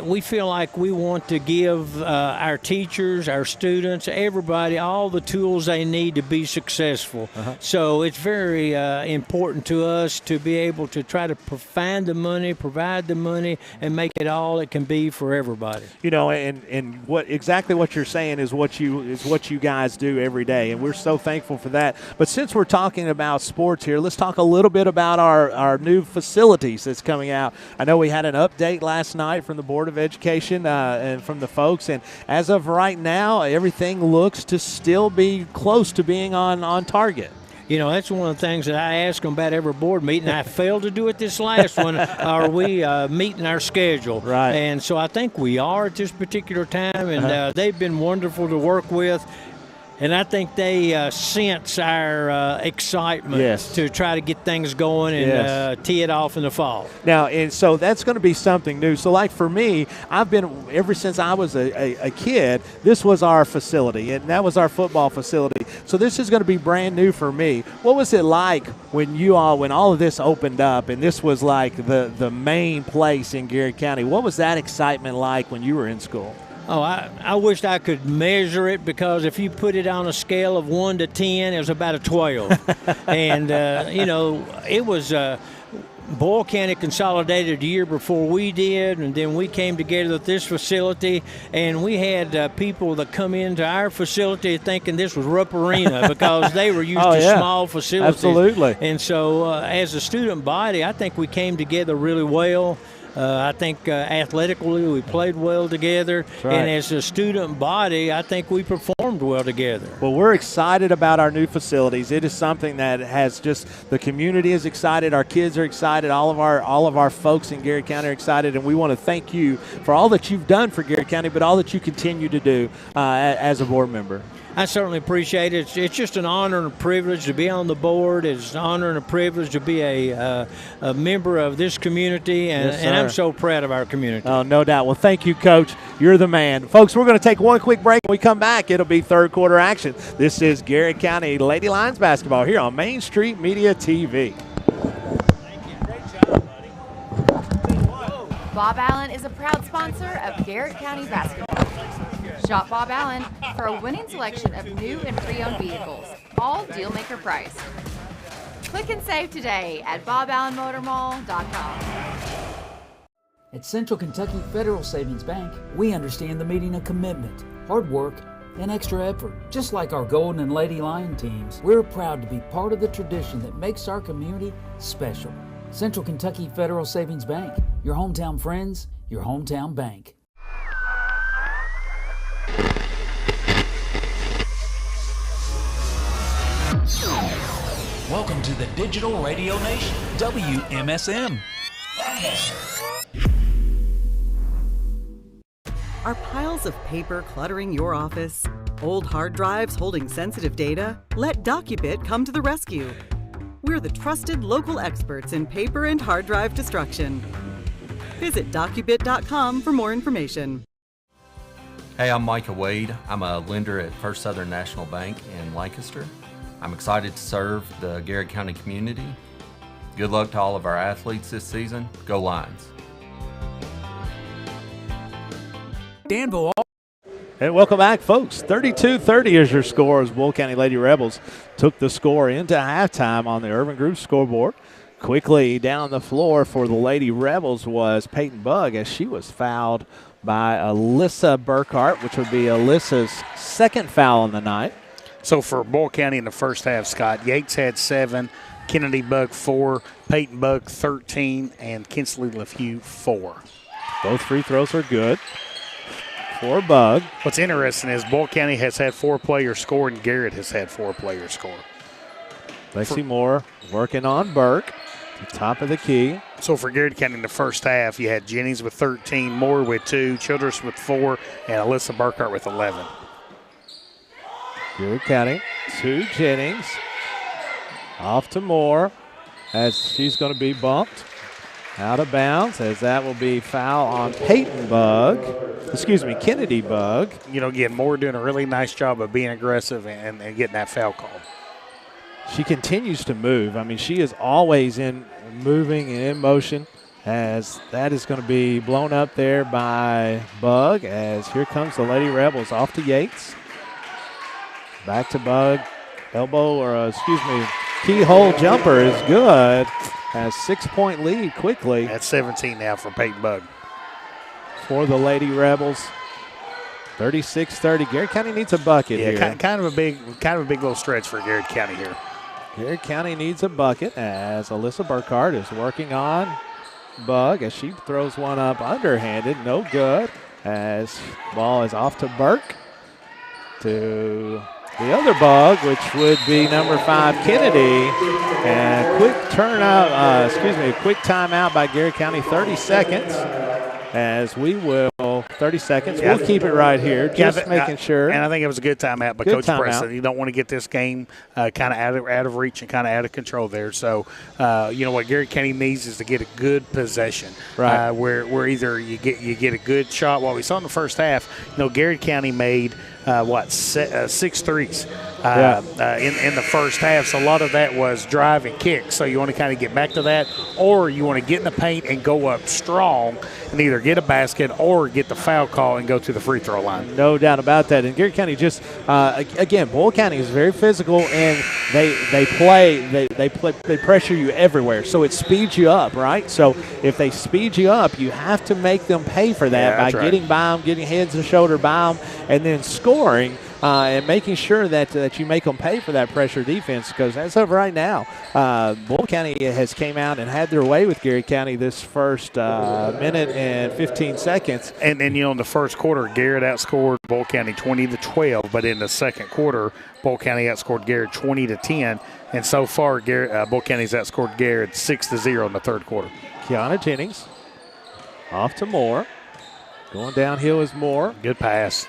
we feel like we want to give our teachers, our students, everybody, all the tools they need to be successful. So it's very important to us to be able to try to find the money, provide the money, and make it all it can be for everybody. And exactly what you're saying is what you guys do every day, and we're so thankful for that. But since we're talking about sports here, let's talk a little bit about our new facilities that's coming out. I know we had an update last night from the Board of Education and from the folks, and as of right now, everything looks to still be close to being on target. That's one of the things that I ask them about every board meeting. I failed to do it this last one. Are we meeting our schedule? Right. And so I think we are at this particular time, and they've been wonderful to work with. And I think they sense our excitement to try to get things going and tee it off in the fall. Now, and so that's going to be something new. So, like for me, I've been, ever since I was a kid, this was our facility, and that was our football facility. So this is going to be brand new for me. What was it like when all of this opened up, and this was like the main place in Garrett County? What was that excitement like when you were in school? Oh, I wished I could measure it, because if you put it on a scale of 1 to 10, it was about a 12. And, it was Boyle County consolidated a year before we did, and then we came together at this facility, and we had people that come into our facility thinking this was Rupp Arena because they were used to small facilities. Absolutely. And so as a student body, I think we came together really well. I think athletically we played well together, right. And as a student body, I think we performed well together. Well, we're excited about our new facilities. It is something that has just the community is excited, our kids are excited, all of our folks in Garrett County are excited, and we want to thank you for all that you've done for Garrett County, but all that you continue to do as a board member. I certainly appreciate it. It's just an honor and a privilege to be on the board. It's an honor and a privilege to be a member of this community, and I'm so proud of our community. Oh, no doubt. Well, thank you, Coach. You're the man. Folks, we're going to take one quick break. When we come back, it'll be third quarter action. This is Garrett County Lady Lions basketball here on Main Street Media TV. Thank you. Great job, buddy. Bob Allen is a proud sponsor of Garrett County basketball. Shop Bob Allen for a winning selection of new and pre-owned vehicles, all deal-maker price. Click and save today at boballenmotormall.com. At Central Kentucky Federal Savings Bank, we understand the meaning of commitment, hard work, and extra effort. Just like our Golden and Lady Lion teams, we're proud to be part of the tradition that makes our community special. Central Kentucky Federal Savings Bank, your hometown friends, your hometown bank. Welcome to the Digital Radio Nation, WMSM. Are piles of paper cluttering your office? Old hard drives holding sensitive data? Let DocuBit come to the rescue. We're the trusted local experts in paper and hard drive destruction. Visit docubit.com for more information. Hey, I'm Micah Wade. I'm a lender at First Southern National Bank in Lancaster. I'm excited to serve the Garrett County community. Good luck to all of our athletes this season. Go Lions. Danville. And welcome back, folks. 32-30 is your score as Boyle County Lady Rebels took the score into halftime on the Urban Group scoreboard. Quickly down the floor for the Lady Rebels was Peyton Bugg as she was fouled by Alyssa Burkhart, which would be Alyssa's second foul on the night. So for Boyle County in the first half, Scott, Yates had 7, Kennedy Bugg 4, Peyton Bugg 13, and Kinsley LaFew 4. Both free throws are good for Bugg. What's interesting is Boyle County has had 4 players score and Garrett has had 4 players score. Lexi Moore working on Burke, to the top of the key. So for Garrett County in the first half, you had Jennings with 13, Moore with 2, Childress with 4, and Alyssa Burkhart with 11. Garrett County to Jennings. Off to Moore as she's going to be bumped out of bounds, as that will be foul on Kennedy Bugg. You know, again, Moore doing a really nice job of being aggressive and getting that foul call. She continues to move. I mean, she is always moving and in motion, as that is going to be blown up there by Bugg, as here comes the Lady Rebels off to Yates. Back to Bugg. Keyhole jumper is good. Has 6-point lead quickly. That's 17 now for Peyton Bugg. For the Lady Rebels. 36-30. Garrett County needs a bucket here. Kind of a big little stretch for Garrett County here. Garrett County needs a bucket as Alyssa Burkhart is working on Bugg as she throws one up underhanded. No good. As ball is off to Burke. To the other Bugg, which would be number 5, Kennedy. And quick timeout by Garrett County, 30 seconds. As we will, 30 seconds. We'll keep it right here, just making sure. And I think it was a good timeout by Coach Preston. You don't want to get this game kind of out of reach and kind of out of control there. So, you know what Garrett County needs is to get a good possession, right? Where either you get a good shot. What we saw in the first half, you know, Garrett County made 6 threes in the first half. So a lot of that was drive and kick. So you want to kind of get back to that, or you want to get in the paint and go up strong and either get a basket or get the foul call and go to the free throw line. No doubt about that. And Garrett County just, again, Boyle County is very physical, and they pressure you everywhere, so it speeds you up, right? So if they speed you up, you have to make them pay for that by getting by them, getting heads and shoulder by them, and then scoring. And making sure that you make them pay for that pressure defense, because as of right now, Boyle County has came out and had their way with Garrett County this first minute and 15 seconds. And in the first quarter, Garrett outscored Boyle County 20-12, but in the second quarter, Boyle County outscored Garrett 20-10, and so far, Boyle County's outscored Garrett 6-0 in the third quarter. Kiana Jennings off to Moore. Going downhill is Moore. Good pass.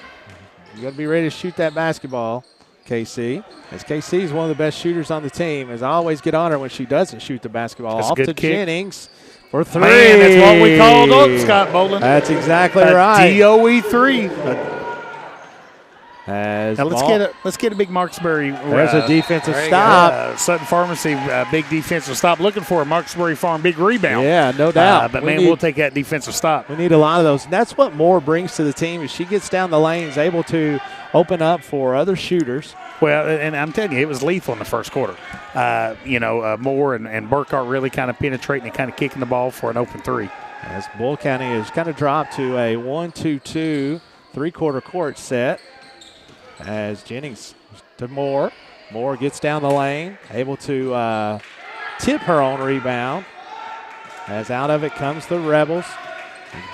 You got to be ready to shoot that basketball, KC. As KC is one of the best shooters on the team. As I always get on her when she doesn't shoot the basketball. That's off a to good kick. Jennings for three. Man, that's what we called up, Scott Boland. That's exactly right. DOE 3. Now let's get a big Marksbury. There's a defensive stop. Sutton Pharmacy, big defensive stop. Looking for a Marksbury Farm big rebound. Yeah, no doubt. We'll take that defensive stop. We need a lot of those. And that's what Moore brings to the team. As she gets down the lane, is able to open up for other shooters. Well, and I'm telling you, it was lethal in the first quarter. Moore and Burkhart really kind of penetrating and kind of kicking the ball for an open three. As Boyle County has kind of dropped to a 1-2-2 three-quarter court set. As Jennings to Moore. Moore gets down the lane, able to tip her own rebound. As out of it comes the Rebels.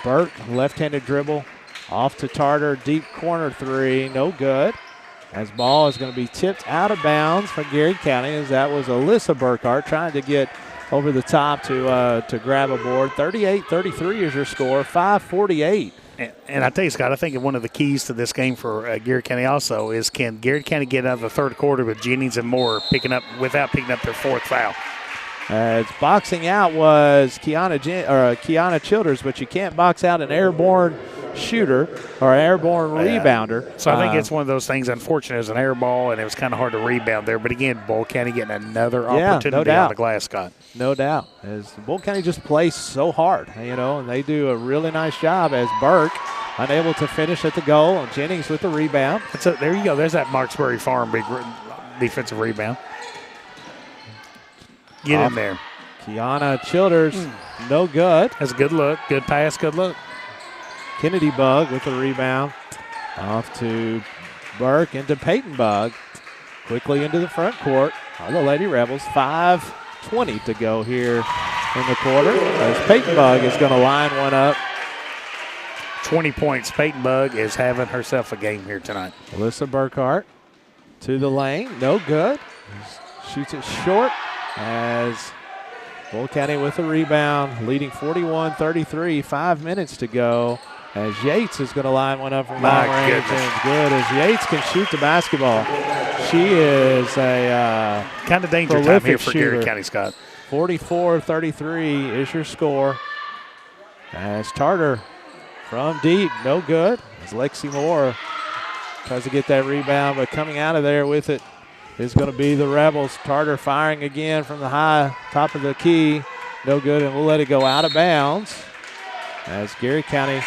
Burke, left-handed dribble, off to Tarter, deep corner three, no good. As ball is going to be tipped out of bounds from Garrett County, as that was Alyssa Burkhart trying to get over the top to grab a board. 38-33 is your score, 5:48. And I tell you, Scott, I think one of the keys to this game for Garrett County also is, can Garrett County get out of the third quarter with Jennings and Moore without picking up their fourth foul? As boxing out was Kiana Childers, but you can't box out an airborne shooter or airborne rebounder. So I think it's one of those things. Unfortunate, it was an air ball, and it was kind of hard to rebound there. But again, Boyle County getting another opportunity on the glass, Scott. No doubt. As Boyle County just plays so hard, and they do a really nice job. As Burke unable to finish at the goal, and Jennings with the rebound. There you go. There's that Marksbury Farm big defensive rebound. Get in there. Kiana Childers, no good. That's a good look. Good pass, good look. Kennedy Bug with the rebound. Off to Burke into Peyton Bug. Quickly into the front court. All the Lady Rebels. 5:20 to go here in the quarter. As Peyton Bug is going to line one up. 20 points. Peyton Bug is having herself a game here tonight. Alyssa Burkhart to the lane. No good. Shoots it short. As Boyle County with the rebound, leading 41-33, 5 minutes to go. As Yates is going to line one up from long range, and good as Yates can shoot the basketball. She is a kind of danger time here for Garrett County, Scott. 44-33 is your score. As Tarter from deep, no good. As Lexi Moore tries to get that rebound, but coming out of there with it is going to be the Rebels. Tarter firing again from the high top of the key. No good, and we'll let it go out of bounds. As Garrett County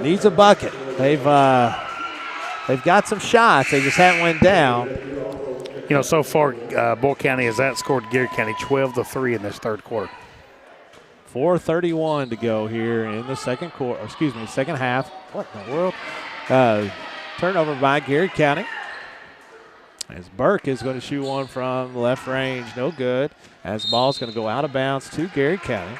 needs a bucket. They've got some shots. They just haven't went down. So far, Boyle County has outscored Garrett County 12-3 in this third quarter. 4:31 to go here in the second half. What in the world? Turnover by Garrett County. As Burke is going to shoot one from left range, no good. As the ball's going to go out of bounds to Garrett County.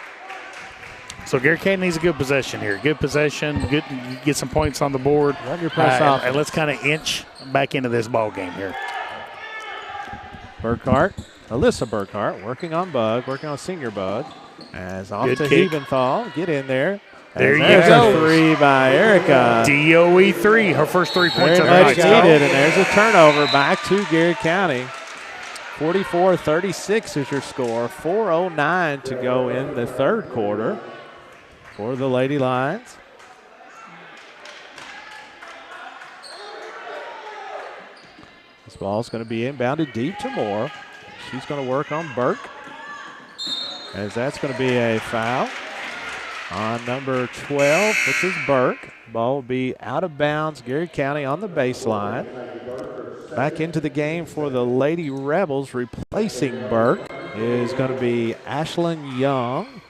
So Garrett County needs a good possession here. Good possession, good, get some points on the board. Run your press off. And let's kind of inch back into this ball game here. Burkhart, Alyssa Burkhart, working on Bug, working on Senior Bug. As off good to kick. Hebenthal, get in there. There you go. A three by Erica. DOE 3, her first 3 points of the night. night. Needed, and there's a turnover back to Garrett County. 44-36 is your score. 4:09 to go in the third quarter for the Lady Lions. This ball's going to be inbounded deep to Moore. She's going to work on Burke, as that's going to be a foul on number 12, which is Burke. Ball will be out of bounds. Garrett County on the baseline. Back into the game for the Lady Rebels, replacing Burke, is going to be Ashlyn Young.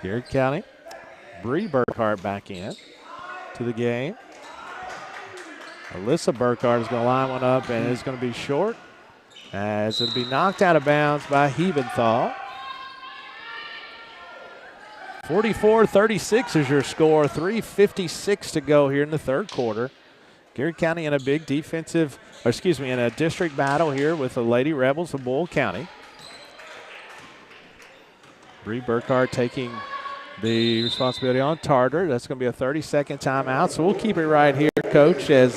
Garrett County, Bree Burkhart back in to the game. Alyssa Burkhart is going to line one up, and it's going to be short as it'll be knocked out of bounds by Hebenthal. 44-36 is your score. 3:56 to go here in the third quarter. Garrett County in a big in a district battle here with the Lady Rebels of Boyle County. Bree Burkhart taking the responsibility on Tarter. That's going to be a 30-second timeout. So we'll keep it right here, Coach, as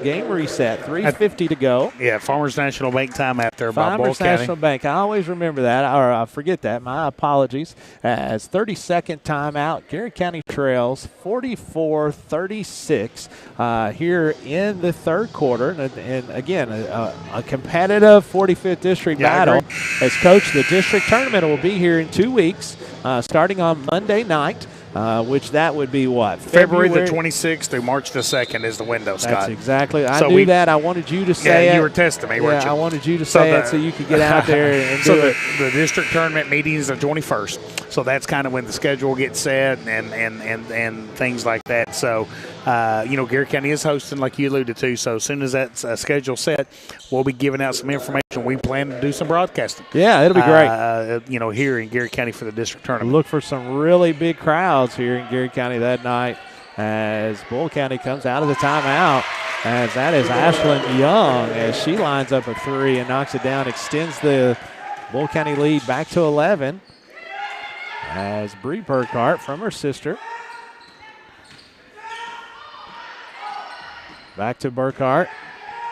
game reset. 3:50 to go. Yeah, Farmers National Bank timeout there by Boyle Farmers County. National Bank. I always remember that, or I forget that. My apologies. As 30-second timeout, Garrett County trails 44-36 here in the third quarter. And again, a competitive 45th district battle. As Coach, the district tournament will be here in 2 weeks, starting on Monday night, which that would be what? February the 26th through March the 2nd is the window, Scott. That's exactly. I knew that. I wanted you to say it. You were testing me, weren't you? I wanted you to say it so you could get out there and do it. The district tournament meeting is the 21st. So that's kind of when the schedule gets set and things like that. So, Garrett County is hosting, like you alluded to. So as soon as that's schedule set, we'll be giving out some information. We plan to do some broadcasting. Yeah, it'll be great. Here in Garrett County for the district tournament. Look for some really big crowds here in Garrett County that night as Boyle County comes out of the timeout. As that is Ashlyn Young as she lines up a three and knocks it down, extends the Boyle County lead back to 11. As Bree Burkhart from her sister. Back to Burkhart.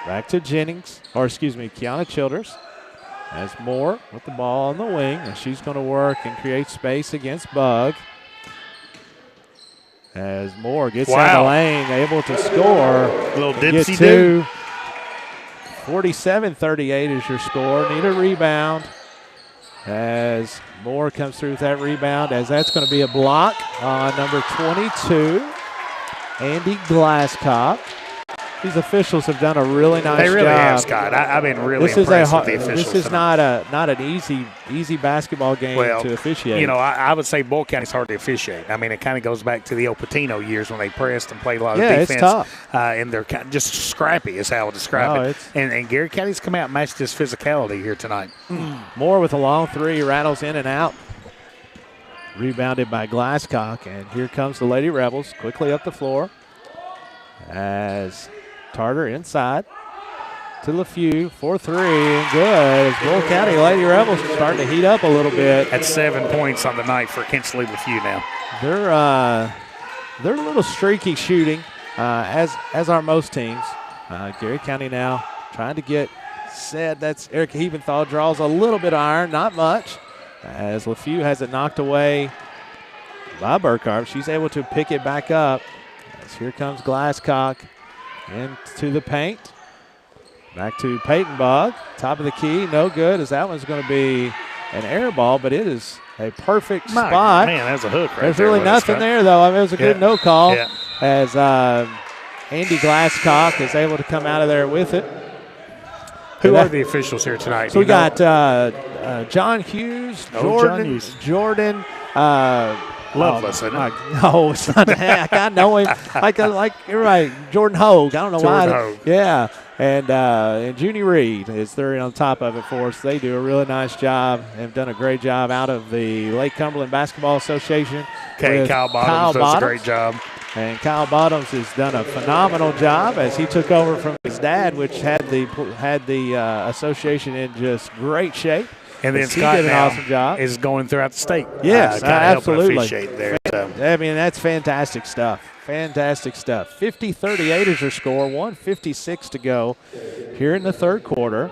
Back to Kiana Childers. As Moore with the ball on the wing, and she's going to work and create space against Bug. As Moore gets out of the lane, able to score. A little dipsy-do. 47-38 is your score. Need a rebound. As Moore comes through with that rebound, as that's going to be a block on number 22, Andy Glasscock. These officials have done a really nice job. They really have, Scott. I've been really impressed with the officials. This is not an easy basketball game to officiate. I would say Boyle County's hard to officiate. I mean, it kind of goes back to the old Patino years when they pressed and played a lot of defense. It's tough. And they're kind of just scrappy is how I would describe it. And Garrett County's come out and matched this physicality here tonight. Moore with a long three, rattles in and out. Rebounded by Glasscock, and here comes the Lady Rebels quickly up the floor as Tarter inside to LeFew for three, and good. As Boyle County Lady Rebels are starting to heat up a little bit. That's 7 points on the night for Kinsley LeFew now. They're a little streaky shooting, as are most teams. Garrett County now trying to get set. That's Erica Hebenthal draws a little bit of iron, not much. As LeFew has it knocked away by Burkhart. She's able to pick it back up. As here comes Glasscock into the paint. Back to Peyton Bug. Top of the key, no good, as that one's going to be an air ball, but it is a perfect spot. Man, that's a hook right There's there. really nothing there, though. I mean, it was a good no call. Yeah. As Andy Glasscock is able to come out of there with it. Who are the officials here tonight? So we got John Hughes, Jordan. Loveless, isn't it? No, it's not that. I know him. Like you're right, Jordan Hogue. I don't know why. Hogue. Yeah, and Junie Reed is there on top of it for us. They do a really nice job. Have done a great job out of the Lake Cumberland Basketball Association. Okay, Kyle Bottoms does a great job. And Kyle Bottoms has done a phenomenal job as he took over from his dad, which had the association in just great shape. And then he Scott did an awesome job. Is going throughout the state. Yes, absolutely. Officiate there, so. I mean, that's fantastic stuff. Fantastic stuff. 50-38 is your score. 1:56 to go here in the third quarter.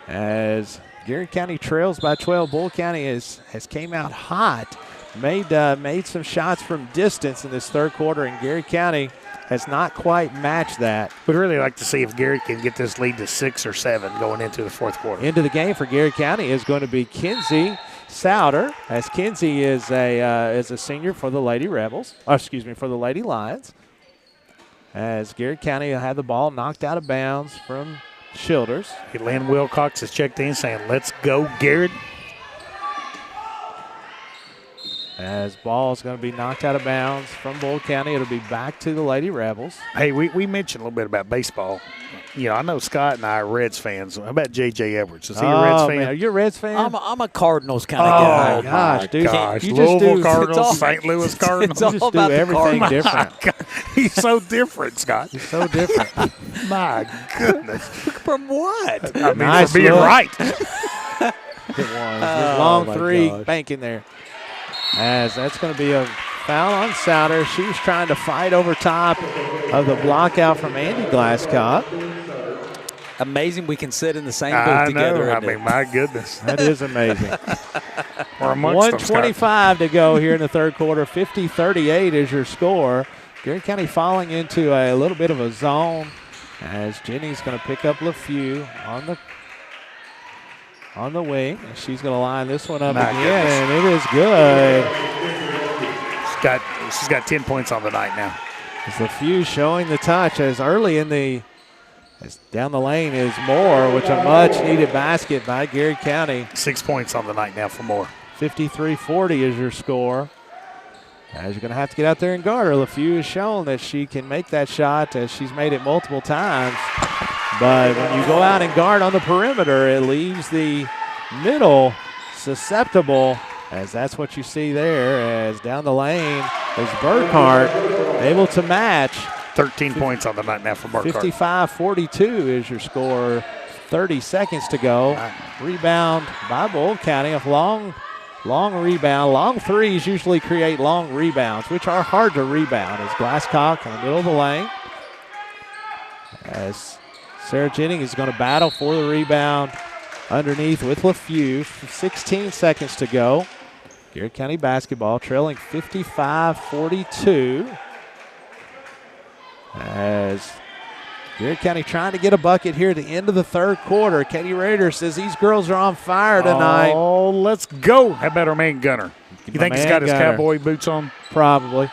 As Garrett County trails by 12, Boyle County has came out hot. Made some shots from distance in this third quarter, and Garrett County has not quite matched that. We'd really like to see if Garrett can get this lead to 6 or 7 going into the fourth quarter. Into the game for Garrett County is going to be Kinsey Souter, as Kinsey is a senior for the Lady Rebels. For the Lady Lions. as Garrett County had the ball knocked out of bounds from Childers. Lynn Wilcox has checked in saying, let's go, Garrett. As ball is going to be knocked out of bounds from Boyle County, it'll be back to the Lady Rebels. Hey, we mentioned a little bit about baseball. You know, I know Scott and I are Reds fans. How about J.J. Edwards? Is he a Reds fan? Man, are you a Reds fan? I'm a Cardinals kind of guy. Oh, gosh, dude. Gosh, You just Louisville do, Cardinals, St. Louis Cardinals. You just do everything different. He's so different, Scott. He's so different. My goodness. From what? I mean, Nice for being look. right. It was. Long three, banking there. As that's going to be a foul on Souter. She was trying to fight over top of the block out from Andy Glasscock. Amazing we can sit in the same booth together. I mean, my goodness. That is amazing. We're amongst them, Scott. 1:25 to go here in the third quarter. 50-38 is your score. Garrett County falling into a little bit of a zone as Jenny's going to pick up LaFew on the wing. And she's going to line this one up My again, goodness. and it is good. She's got 10 points on the night now. As LaFew showing the touch as early in the as down the lane is Moore, which a much-needed basket by Garrett County. 6 points on the night now for Moore. 53-40 is your score. As you're going to have to get out there and guard her. LaFew has shown that she can make that shot as she's made it multiple times. But when you go out and guard on the perimeter, it leaves the middle susceptible, as that's what you see there. As down the lane is Burkhart able to match. 13 points on the night now for Burkhart. 55-42 is your score. 30 seconds to go. Rebound by Boyle County. A long rebound. Long threes usually create long rebounds, which are hard to rebound. As Glasscock in the middle of the lane. As Sarah Jennings is going to battle for the rebound underneath with LaFew. 16 seconds to go. Garrett County basketball trailing 55-42. As Garrett County trying to get a bucket here at the end of the third quarter. Katie Rader says these girls are on fire tonight. Oh, let's go. How about our man Gunner? You think he's got his cowboy boots on? Probably.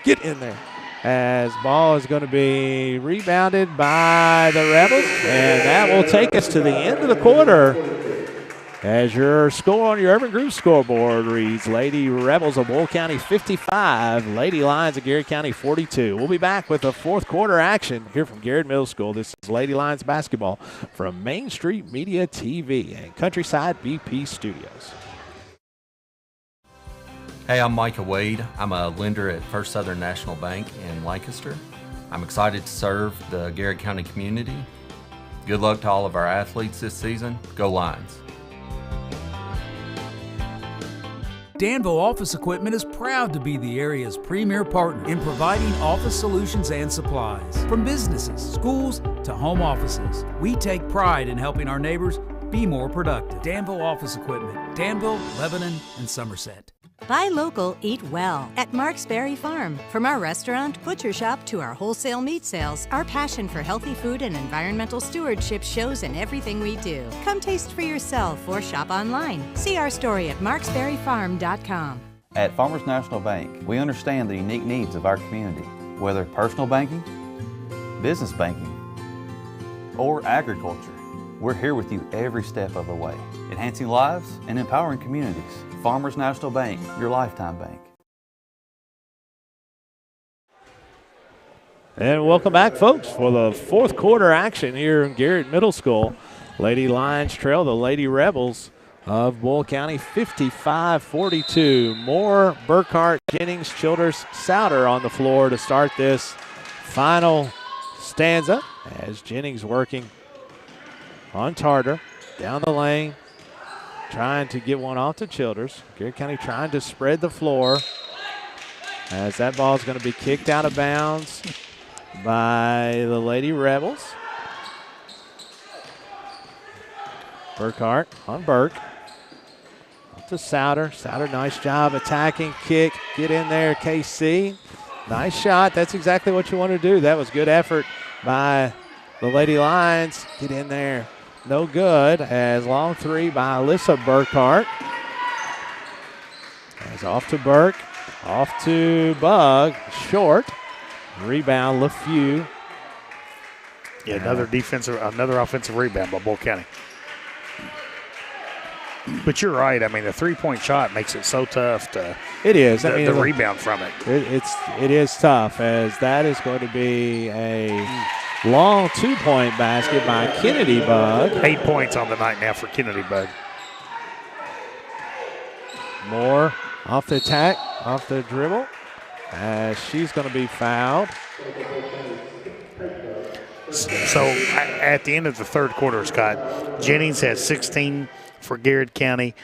Get in there. As ball is going to be rebounded by the Rebels. And that will take us to the end of the quarter. As your score on your Urban Group scoreboard reads, Lady Rebels of Boyle County 55, Lady Lions of Garrett County 42. We'll be back with the fourth quarter action here from Garrett Middle School. This is Lady Lions basketball from Main Street Media TV and Countryside BP Studios. Hey, I'm Micah Wade. I'm a lender at First Southern National Bank in Lancaster. I'm excited to serve the Garrett County community. Good luck to all of our athletes this season. Go Lions. Danville Office Equipment is proud to be the area's premier partner in providing office solutions and supplies. From businesses, schools, to home offices, we take pride in helping our neighbors be more productive. Danville Office Equipment, Danville, Lebanon, and Somerset. Buy local, eat well at Mark's Berry Farm. From our restaurant, butcher shop to our wholesale meat sales, our passion for healthy food and environmental stewardship shows in everything we do. Come taste for yourself or shop online. See our story at marksberryfarm.com. At Farmers National Bank, we understand the unique needs of our community, whether personal banking, business banking, or agriculture. We're here with you every step of the way, enhancing lives and empowering communities. Farmers National Bank, your lifetime bank. And welcome back, folks, for the fourth quarter action here in Garrett Middle School. Lady Lions trail the Lady Rebels of Boyle County 55-42. Moore, Burkhart, Jennings, Childers, Souter on the floor to start this final stanza as Jennings working on Tarter down the lane. Trying to get one off to Childers. Garrett County trying to spread the floor as that ball is going to be kicked out of bounds by the Lady Rebels. Burkhart on Burke. Up to Souter. Souter, nice job attacking, kick, get in there, KC. Nice shot. That's exactly what you want to do. That was good effort by the Lady Lions. Get in there. No good, as long three by Alyssa Burkhart. As off to Burke, off to Bug, short. Rebound, LeFew. Yeah, another offensive rebound by Boyle County. But you're right. I mean, the three-point shot makes it so tough to. It is. The rebound from it. It is tough, as that is going to be a long 2-point basket by Kennedy Bug. 8 points on the night now for Kennedy Bug. Moore off the attack, off the dribble. She's going to be fouled. So at the end of the third quarter, Scott, Jennings has 16 for Garrard County.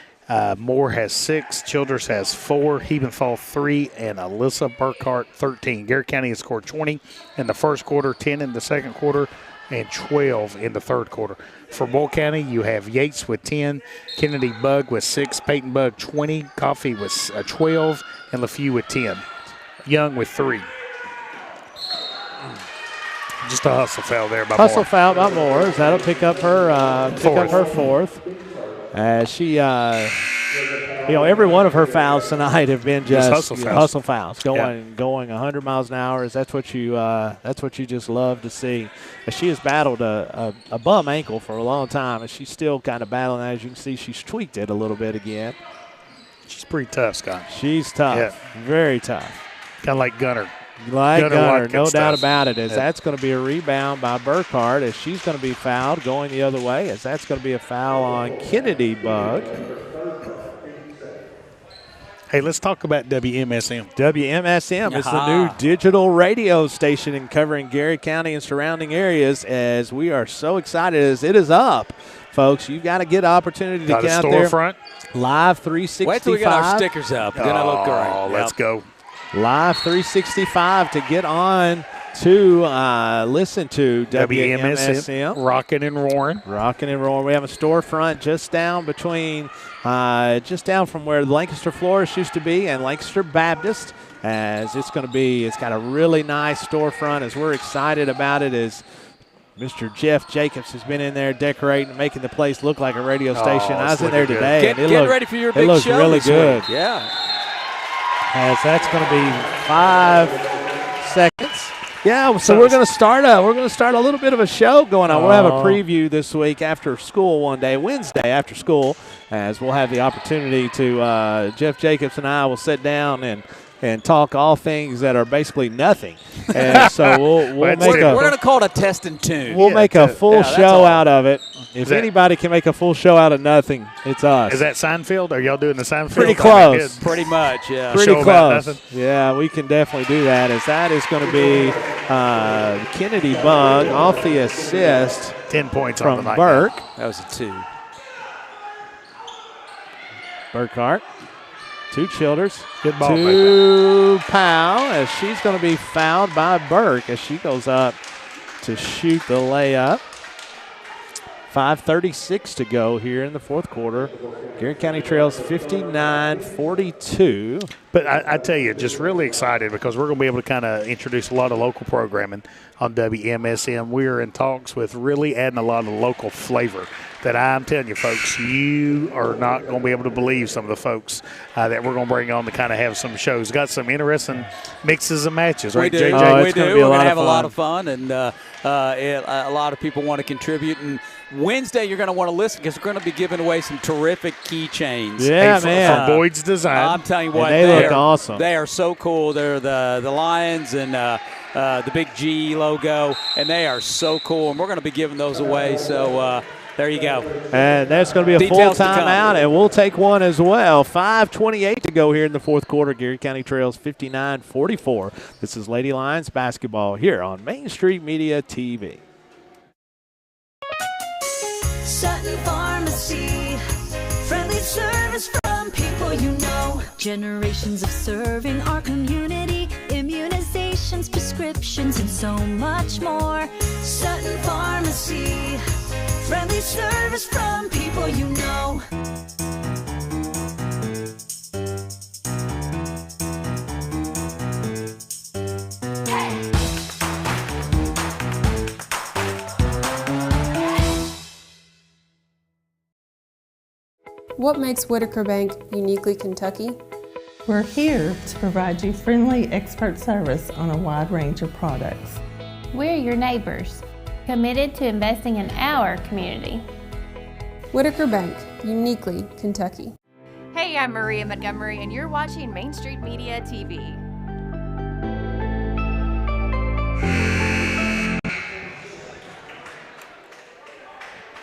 Moore has 6. Childers has 4. Hebenthal 3. And Alyssa Burkhart 13. Garrard County has scored 20 in the first quarter, 10 in the second quarter, and 12 in the third quarter. For Boyle County, you have Yates with 10, Kennedy Bug with 6, Peyton Bug 20, Coffey with 12, and LeFew with 10. Young with 3. Just a hustle foul there by Moore. Hustle foul by Moore. That'll pick up her fourth. As she, every one of her fouls tonight have been just hustle fouls, going 100 miles an hour. That's what you just love to see. As she has battled a bum ankle for a long time, and she's still kind of battling that. As you can see, she's tweaked it a little bit again. She's pretty tough, Scott. She's tough, very tough. Kind of like Gunner. Like Gunner, no doubt about it. As that's going to be a rebound by Burkhart, as she's going to be fouled going the other way, as that's going to be a foul on Kennedy Bug. Hey, let's talk about WMSM. WMSM is the new digital radio station in covering Garrard County and surrounding areas, as we are so excited as it is up. Folks, you've got to get an opportunity to get out there. Storefront. Live 365. Wait till we got our stickers up. It's going to look great. Oh, let's go. Live 365 to get on to listen to WMSM. Rockin' and roaring. Rockin' and roaring. We have a storefront just down from where Lancaster Florist used to be and Lancaster Baptist. As it's got a really nice storefront, as we're excited about it, as Mr. Jeff Jacobs has been in there decorating, making the place look like a radio station. I was in there today. Get ready for your big show. It looks really good. Week. Yeah. As that's going to be 5 seconds. Yeah, so we're going to start a little bit of a show going on. We'll have a preview this week after school one day, Wednesday after school, as we'll have the opportunity to Jeff Jacobs and I will sit down and talk all things that are basically nothing. And so we're going to call it a test and tune. We'll make a full show out of it. If anybody can make a full show out of nothing, it's us. Is that Seinfeld? Are y'all doing the Seinfeld? Pretty close. Pretty much, yeah. Pretty close. Yeah, we can definitely do that, as that is going to be Kennedy Bug off the assist. 10 points from on the night. Burke. That was a 2. Burkhart. 2 Childers. Good ball. 2 Powell, as she's going to be fouled by Burke as she goes up to shoot the layup. 5:36 to go here in the fourth quarter. Garrard County trails 59-42. But I tell you, just really excited because we're going to be able to kind of introduce a lot of local programming on WMSM. We are in talks with really adding a lot of local flavor that I'm telling you, folks, you are not going to be able to believe some of the folks that we're going to bring on to kind of have some shows. Got some interesting mixes and matches, right, JJ? We do. We're going to have a lot of fun, and a lot of people want to contribute. And Wednesday, you're going to want to listen because we're going to be giving away some terrific keychains. Yeah, man. From Boyd's Design. I'm telling you what, they look awesome. They are so cool. They're the Lions and the big G logo, and they are so cool. And we're going to be giving those away. So there you go. And that's going to be a full timeout, and we'll take one as well. 5:28 to go here in the fourth quarter. Garrard County trails 59-44. This is Lady Lions basketball here on Main Street Media TV. Sutton Pharmacy, friendly service from people you know. Generations of serving our community, immunizations, prescriptions, and so much more. Sutton Pharmacy, friendly service from people you know. What makes Whitaker Bank uniquely Kentucky? We're here to provide you friendly expert service on a wide range of products. We're your neighbors, committed to investing in our community. Whitaker Bank, uniquely Kentucky. Hey, I'm Maria Montgomery, and you're watching Main Street Media TV.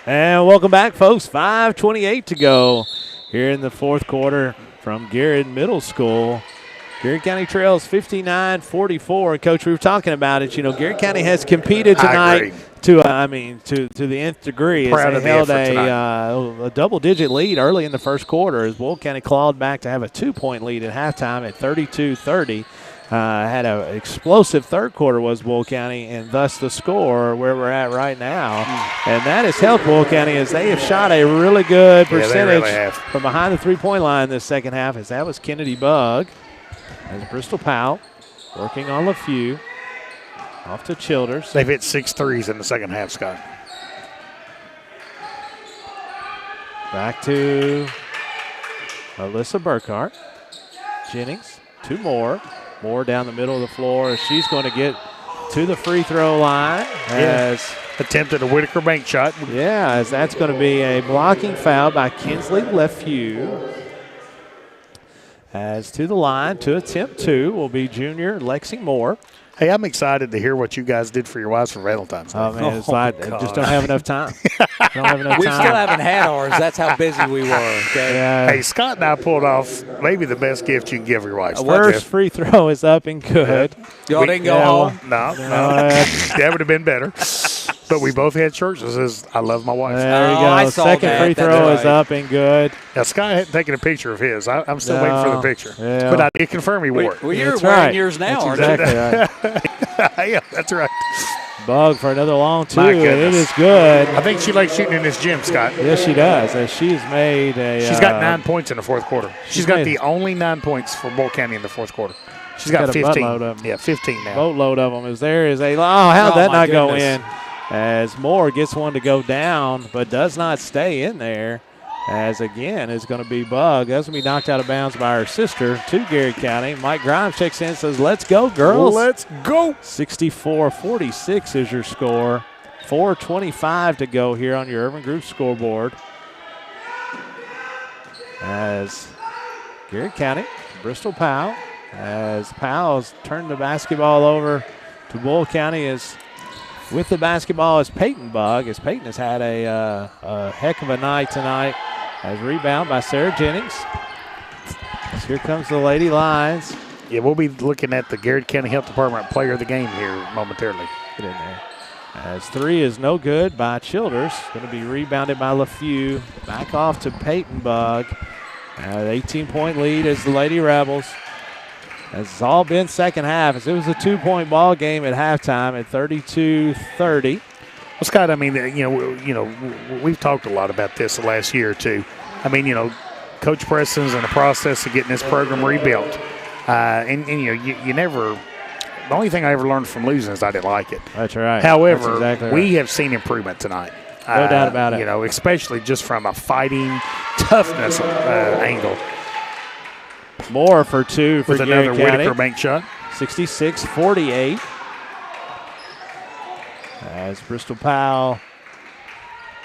And welcome back, folks. 5:28 to go here in the fourth quarter from Garrard Middle School. Garrett County trails 59-44. Coach, we were talking about it. You know, Garrett County has competed tonight to the nth degree. Proud of they the held effort a double-digit lead early in the first quarter as Boyle County clawed back to have a 2-point lead at halftime at 32-30. Had an explosive third quarter was Boyle County, and thus the score where we're at right now. And that has helped Boyle County as they have shot a really good percentage from behind the three-point line this second half, as that was Kennedy Bugg. As Bristol Powell working on LaFew. Off to Childers. They've hit 6 threes in the second half, Scott. Back to Alyssa Burkhart. Jennings, 2 more. Moore down the middle of the floor. She's going to get to the free throw line. As attempted a Whitaker bank shot. Yeah, as that's going to be a blocking foul by Kinsley LaFew. As to the line to attempt 2 will be junior Lexi Moore. Hey, I'm excited to hear what you guys did for your wives for Valentine's Day. Oh, man, it's like I just don't have enough time. We still haven't had ours. That's how busy we were. Okay? Yeah. Hey, Scott and I pulled off maybe the best gift you can give your wife. First free throw is up and good. Y'all didn't go home? No. That would have been better. But we both had shirts that says, I love my wife. There you go. Second free throw is up and good. Now, Scott hadn't taken a picture of his. I'm still waiting for the picture. Yeah. But I did confirm he wore it. Well, you're wearing yours now, aren't exactly you? Right. Yeah, that's right. Bug for another long 2. My And goodness. it is good. I think she likes shooting in this gym, Scott. Yes, she does. As she's made a. She's got 9 points in the fourth quarter. She's got the only 9 points for Boyle County in the fourth quarter. She's got 15. A boatload of them. Yeah, 15 now. Boatload of them. How'd that not go in? As Moore gets one to go down, but does not stay in there. As again is going to be Bug. That's going to be knocked out of bounds by her sister to Garrett County. Mike Grimes checks in and says, let's go, girls. Let's go. 64-46 is your score. 4:25 to go here on your Urban Group scoreboard. As Garrett County, Bristol Powell. As Powell's turned the basketball over to Boyle County is with the basketball is Peyton Bug, as Peyton has had a heck of a night tonight. As rebound by Sarah Jennings. As here comes the Lady Lions. Yeah, we'll be looking at the Garrett County Health Department player of the game here momentarily. Get in there. As 3 is no good by Childers. Going to be rebounded by LaFew. Back off to Peyton Bug. The 18-point lead is the Lady Rebels. As it's all been second half, as it was a 2-point ball game at halftime at 32-30. Well, Scott, I mean, we've talked a lot about this the last year or two. I mean, Coach Preston's in the process of getting this program rebuilt. You never – the only thing I ever learned from losing is I didn't like it. That's right. However, That's exactly right. We have seen improvement tonight. No doubt about it. Especially just from a fighting toughness angle. More for 2 for with Garrett another County. Whitaker bank shot. 66-48. As Bristol Powell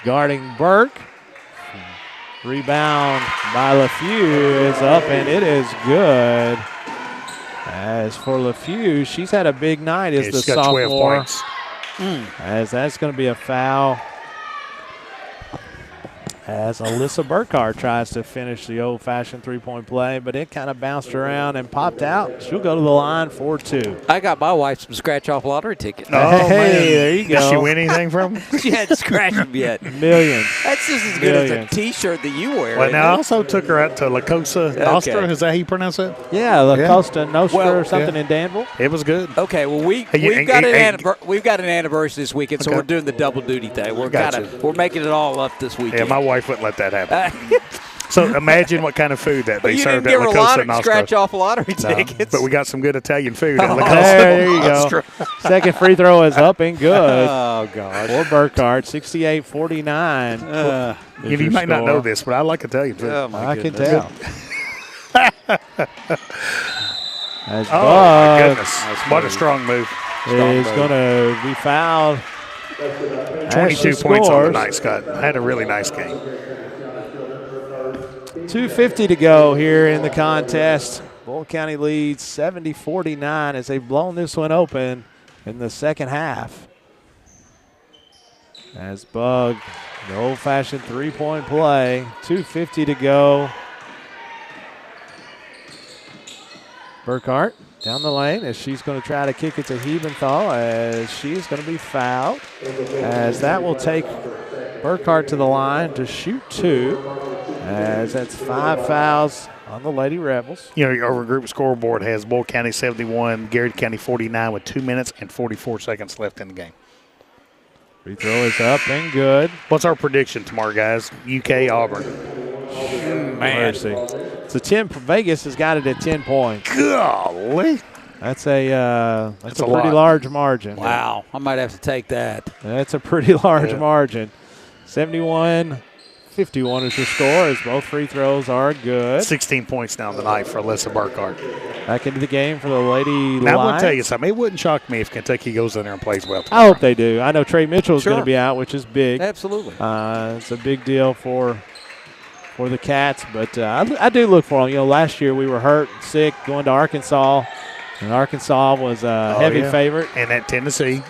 guarding Burke. Rebound by LaFew is up, and it is good. As for LaFew, she's had a big night as the she's got 12 sophomore. points. As that's going to be a foul. As Alyssa Burkhart tries to finish the old-fashioned three-point play, but it kind of bounced around and popped out. She'll go to the line for 2. I got my wife some scratch-off lottery tickets. Oh, hey, man. There you go. Did she win anything from them? She hadn't scratched them yet. Millions. That's just as good as a T-shirt that you wear. Well, now I also took her out to La Cosa Nostra. Is that how you pronounce it? Yeah, La Costa Nostra or something in Danville. It was good. Okay, well we've got an anniversary this weekend, so we're doing the double duty thing. We're making it all up this weekend. Yeah, my wife wouldn't let that happen. So imagine what kind of food that they served at La Cosa Nostra. Nostra. Scratch-off lottery tickets. But we got some good Italian food at La Cosa There you Nostra. go. Second free throw is up and good. Oh, gosh. For Burkhart, 68-49. You might not know this, but I like Italian food. Oh, my I can goodness. tell. As Oh, Bug my goodness. What a strong move. is going to be fouled. 22 points on the night, Scott. Had a really nice game. 2:50 to go here in the contest. Boyle County leads 70-49 as they've blown this one open in the second half. As Bug, the old-fashioned three-point play. 2:50 to go. Burkhart down the lane as she's going to try to kick it to Hebenthal as she's going to be fouled. As that will take Burkhart to the line to shoot 2. As that's 5 fouls on the Lady Rebels. You know, our group scoreboard has Boyle County 71, Garrard County 49 with 2 minutes and 44 seconds left in the game. Free throw is up and good. What's our prediction tomorrow, guys? UK Auburn. Man. Mercy. It's a 10. Vegas has got it at 10 points. Golly. That's a pretty lot. large margin. Wow. I might have to take that. That's a pretty large margin. 71-51 is your score as both free throws are good. 16 points now tonight for Alyssa Burkhart. Back into the game for the Lady Lions. Now, I want to tell you something. It wouldn't shock me if Kentucky goes in there and plays well I hope they do. I know Trey Mitchell is going to be out, which is big. Absolutely. It's a big deal for the Cats, but I do look for them. You know, last year we were hurt, sick, going to Arkansas, and Arkansas was a heavy favorite. And at Tennessee.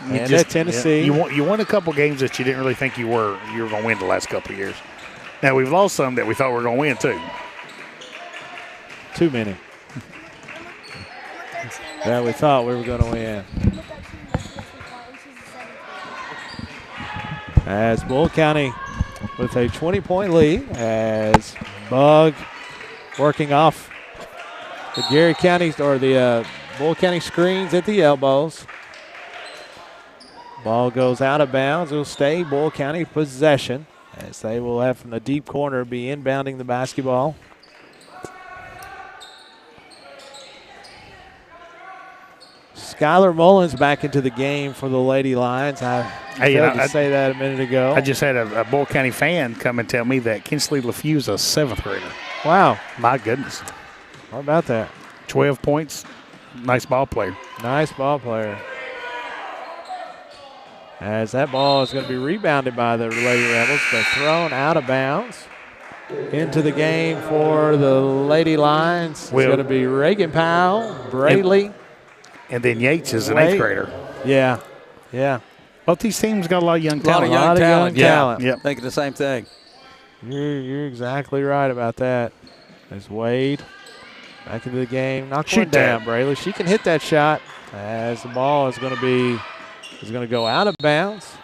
You won a couple games that you didn't really think you were going to win the last couple of years. Now, we've lost some that we thought we were going to win, too. Too many. That we thought we were going to win. As Boyle County with a 20-point lead, as Bug working off the Garrard County or the Boyle County screens at the elbows. Ball goes out of bounds. It'll stay Boyle County possession as they will have from the deep corner be inbounding the basketball. Skylar Mullins back into the game for the Lady Lions. I failed to say that a minute ago. I just had a Boyle County fan come and tell me that Kinsley LaFew is a 7th grader. Wow. My goodness. How about that? 12 points. Nice ball player. Nice ball player. As that ball is going to be rebounded by the Lady Rebels, but thrown out of bounds. Into the game for the Lady Lions. It's going to be Reagan Powell, Braley. And then Yates is an 8th grader. Yeah, yeah. Both these teams got a lot of young talent. A lot of young talent. Yep. Thinking the same thing. You're exactly right about that. As Wade back into the game. Knock Shoot one down, that. Braley. She can hit that shot as the ball is going to go out of bounds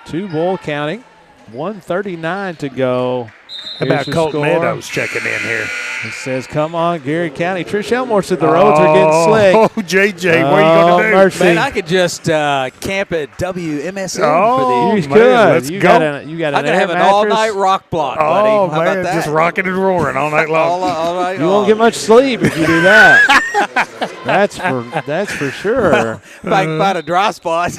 to Boyle County. 1:39 to go. How about Colton Meadows checking in here? It says, come on, Garrard County. Trish Elmore said the roads are getting slick. Oh, JJ, what are you going to do? Mercy. Man, I could just camp at WMSN for You these. could. Let's You go. got an I'm air going to have an mattress. all-night rock block, buddy. Oh, How about man, that? just rocking and roaring all night long. all night You won't get much sleep if you do that. That's for sure. If I can find a dry spot.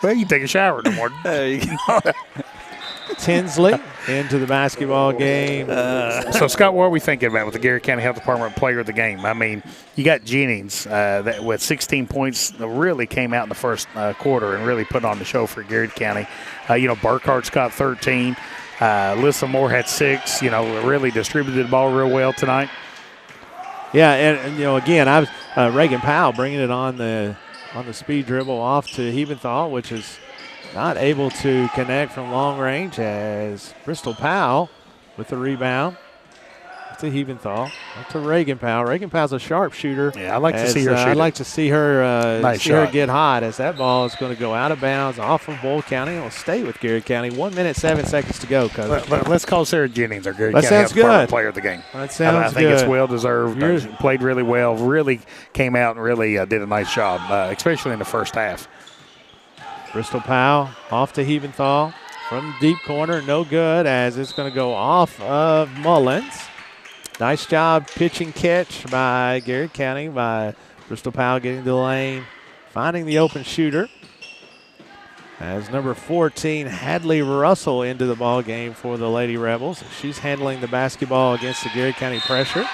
Well, you can take a shower in the morning. There you go. Tinsley into the basketball game. So, Scott, what are we thinking about with the Garrard County Health Department player of the game? I mean, you got Jennings that with 16 points really came out in the first quarter and really put on the show for Garrard County. Burkhart's got 13. Alyssa Moore had 6. Really distributed the ball real well tonight. Yeah, and again, I was Reagan Powell bringing it on the speed dribble off to Hebenthal, which is not able to connect from long range as Bristol Powell with the rebound. To Hebenthal, up to Reagan Powell. Reagan Powell's a sharpshooter. Yeah, I'd like to see her shoot I'd it. like to see her Nice see her shot. get hot as that ball is going to go out of bounds off of Boyle County. It'll stay with Garrard County. 1 minute, 7 seconds to go, Coach. Let's call Sarah Jennings our Garrard That County Health sounds Department good. player of the game. That sounds I think it's good. well deserved. Yours- Played really well. Really came out and really did a nice job, especially in the first half. Bristol Powell off to Hebenthal from deep corner. No good as it's going to go off of Mullins. Nice job pitching catch by Garrard County by Bristol Powell getting to the lane, finding the open shooter. as number 14, Hadley Russell, into the ball game for the Lady Rebels. She's handling the basketball against the Garrett County pressure,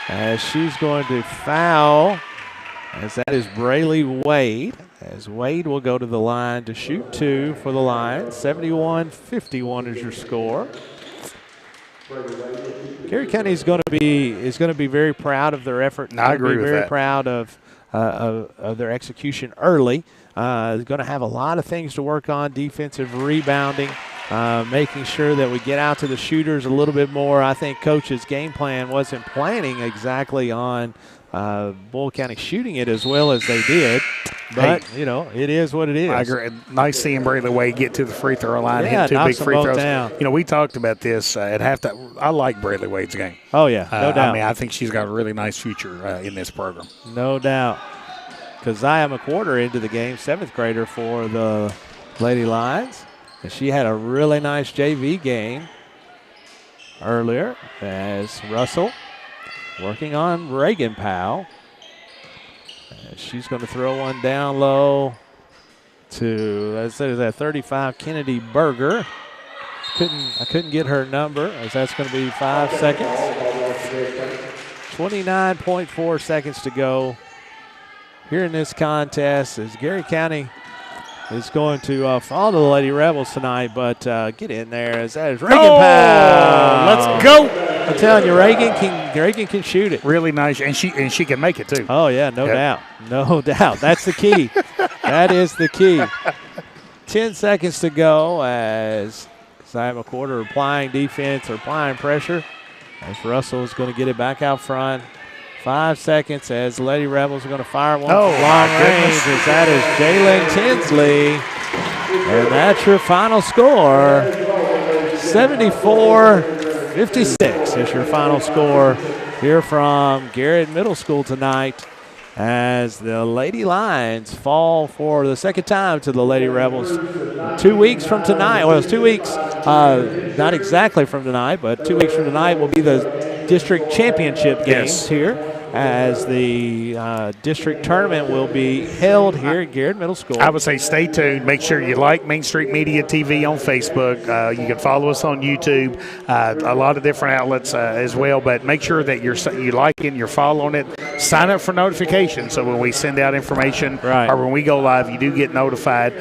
as she's going to foul, as that is Brayley Wade, as Wade will go to the line to shoot 2 for the Lions. 71-51 is your score. Garrett County is going to be very proud of their effort. I agree with that. Very proud of their execution early. Going to have a lot of things to work on: defensive rebounding, making sure that we get out to the shooters a little bit more. I think Coach's game plan wasn't planning exactly on Boyle County shooting it as well as they did. But, it is what it is. I agree. Nice seeing Brayley Wade get to the free throw line and hit 2 big free throws. Down. We talked about this at halftime. I like Brayley Wade's game. Oh, yeah, no doubt. I mean, I think she's got a really nice future in this program. No doubt. Keziah McWhorter into the game, 7th grader for the Lady Lions. And she had a really nice JV game earlier, as Russell working on Reagan Powell. She's going to throw one down low to, as I said, that 35, Kennedy Berger. I couldn't get her number, as that's going to be 5 seconds. 29.4 seconds to go here in this contest, as Garrett County is going to follow the Lady Rebels tonight, but get in there, as that is Reagan Powell. Let's go. I'm telling you, Reagan can shoot it. Really nice, and she can make it too. Oh yeah, no doubt, no doubt. That's the key. That is the key. 10 seconds to go, as Keziah McWhorter applying defense or applying pressure, as Russell is going to get it back out front. 5 seconds, as the Lady Rebels are going to fire one from long range, as that is Jalen Tinsley, and that's your final score. 74-56 is your final score here from Garrett Middle School tonight, as the Lady Lions fall for the second time to the Lady Rebels 2 weeks from tonight. Well, it's 2 weeks, not exactly from tonight, but 2 weeks from tonight will be the district championship games here, as the district tournament will be held here at Garrett Middle School. I would say stay tuned. Make sure you like Main Street Media TV on Facebook. You can follow us on YouTube, a lot of different outlets as well. But make sure that you like it, you're following it. Sign up for notifications, so when we send out information or when we go live, you do get notified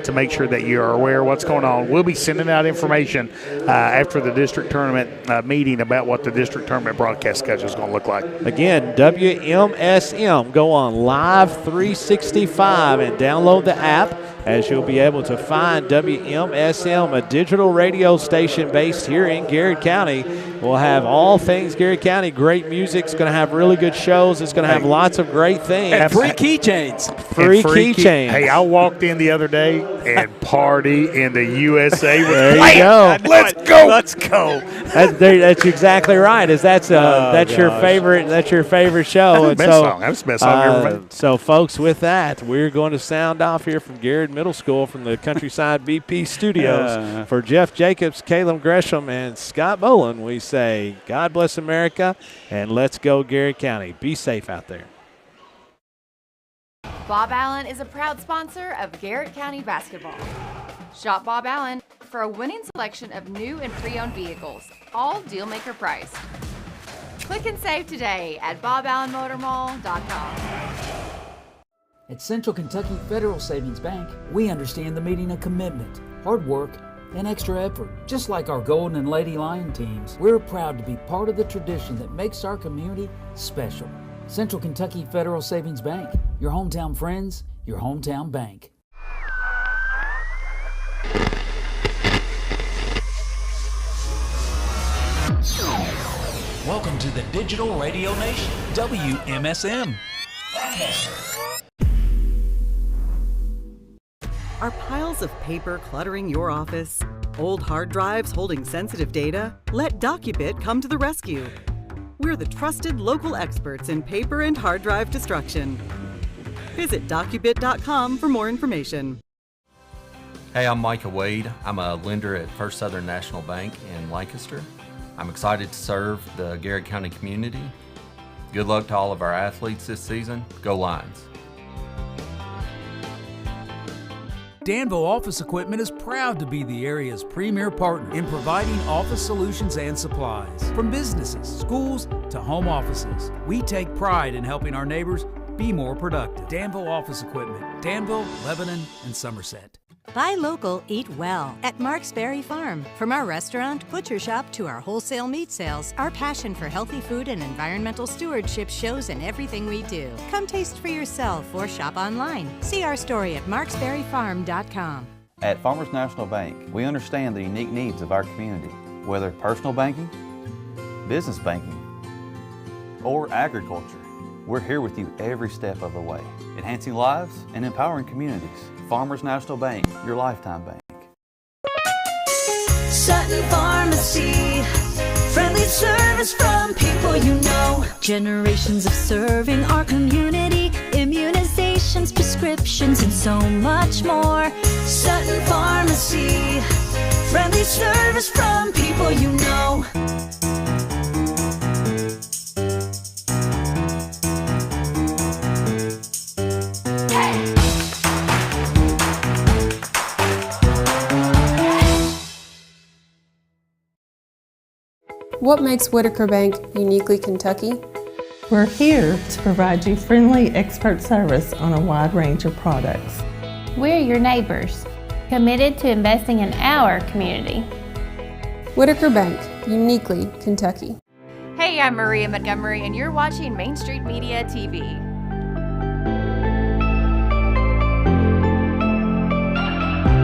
to make sure that you're aware of what's going on. We'll be sending out information after the district tournament meeting about what the district tournament broadcast schedule is going to look like. Again, WMSM. Go on Live 365 and download the app, as you'll be able to find WMSM, a digital radio station based here in Garrett County. We'll have all things Garrett County, great music. It's going to have really good shows. It's going to have lots of great things. And free keychains. Free keychains. Hey, I walked in the other day and Party in the USA was there playing. You go. Let's go. Let's go. That's exactly right. That's your favorite. That's your favorite show. And Best song. That's the best song ever made. So, folks, with that, we're going to sound off here from Garrett Middle School from the Countryside BP Studios. For Jeff Jacobs, Caleb Gresham, and Scott Boland, we say God bless America, and let's go Garrett County. Be safe out there. Bob Allen is a proud sponsor of Garrett County basketball. Shop Bob Allen for a winning selection of new and pre-owned vehicles, all deal-maker price. Click and save today at boballenmotormall.com. At Central Kentucky Federal Savings Bank, we understand the meaning of commitment, hard work, and extra effort. Just like our Golden and Lady Lion teams, we're proud to be part of the tradition that makes our community special. Central Kentucky Federal Savings Bank, your hometown friends, your hometown bank. Welcome to the Digital Radio Nation, WMSM. Are piles of paper cluttering your office? Old hard drives holding sensitive data? Let DocuBit come to the rescue. We're the trusted local experts in paper and hard drive destruction. Visit DocuBit.com for more information. Hey, I'm Micah Wade. I'm a lender at First Southern National Bank in Lancaster. I'm excited to serve the Garrett County community. Good luck to all of our athletes this season. Go Lions. Danville Office Equipment is proud to be the area's premier partner in providing office solutions and supplies. From businesses, schools, to home offices, we take pride in helping our neighbors be more productive. Danville Office Equipment, Danville, Lebanon, and Somerset. Buy local, eat well at Mark's Berry Farm. From our restaurant, butcher shop, to our wholesale meat sales, our passion for healthy food and environmental stewardship shows in everything we do. Come taste for yourself or shop online. See our story at marksberryfarm.com. At Farmers National Bank, we understand the unique needs of our community. Whether personal banking, business banking, or agriculture, we're here with you every step of the way, enhancing lives and empowering communities. Farmers National Bank, your lifetime bank. Sutton Pharmacy, friendly service from people you know. Generations of serving our community, immunizations, prescriptions, and so much more. Sutton Pharmacy, friendly service from people you know. What makes Whitaker Bank uniquely Kentucky? We're here to provide you friendly expert service on a wide range of products. We're your neighbors, committed to investing in our community. Whitaker Bank, uniquely Kentucky. Hey, I'm Maria Montgomery, and you're watching Main Street Media TV.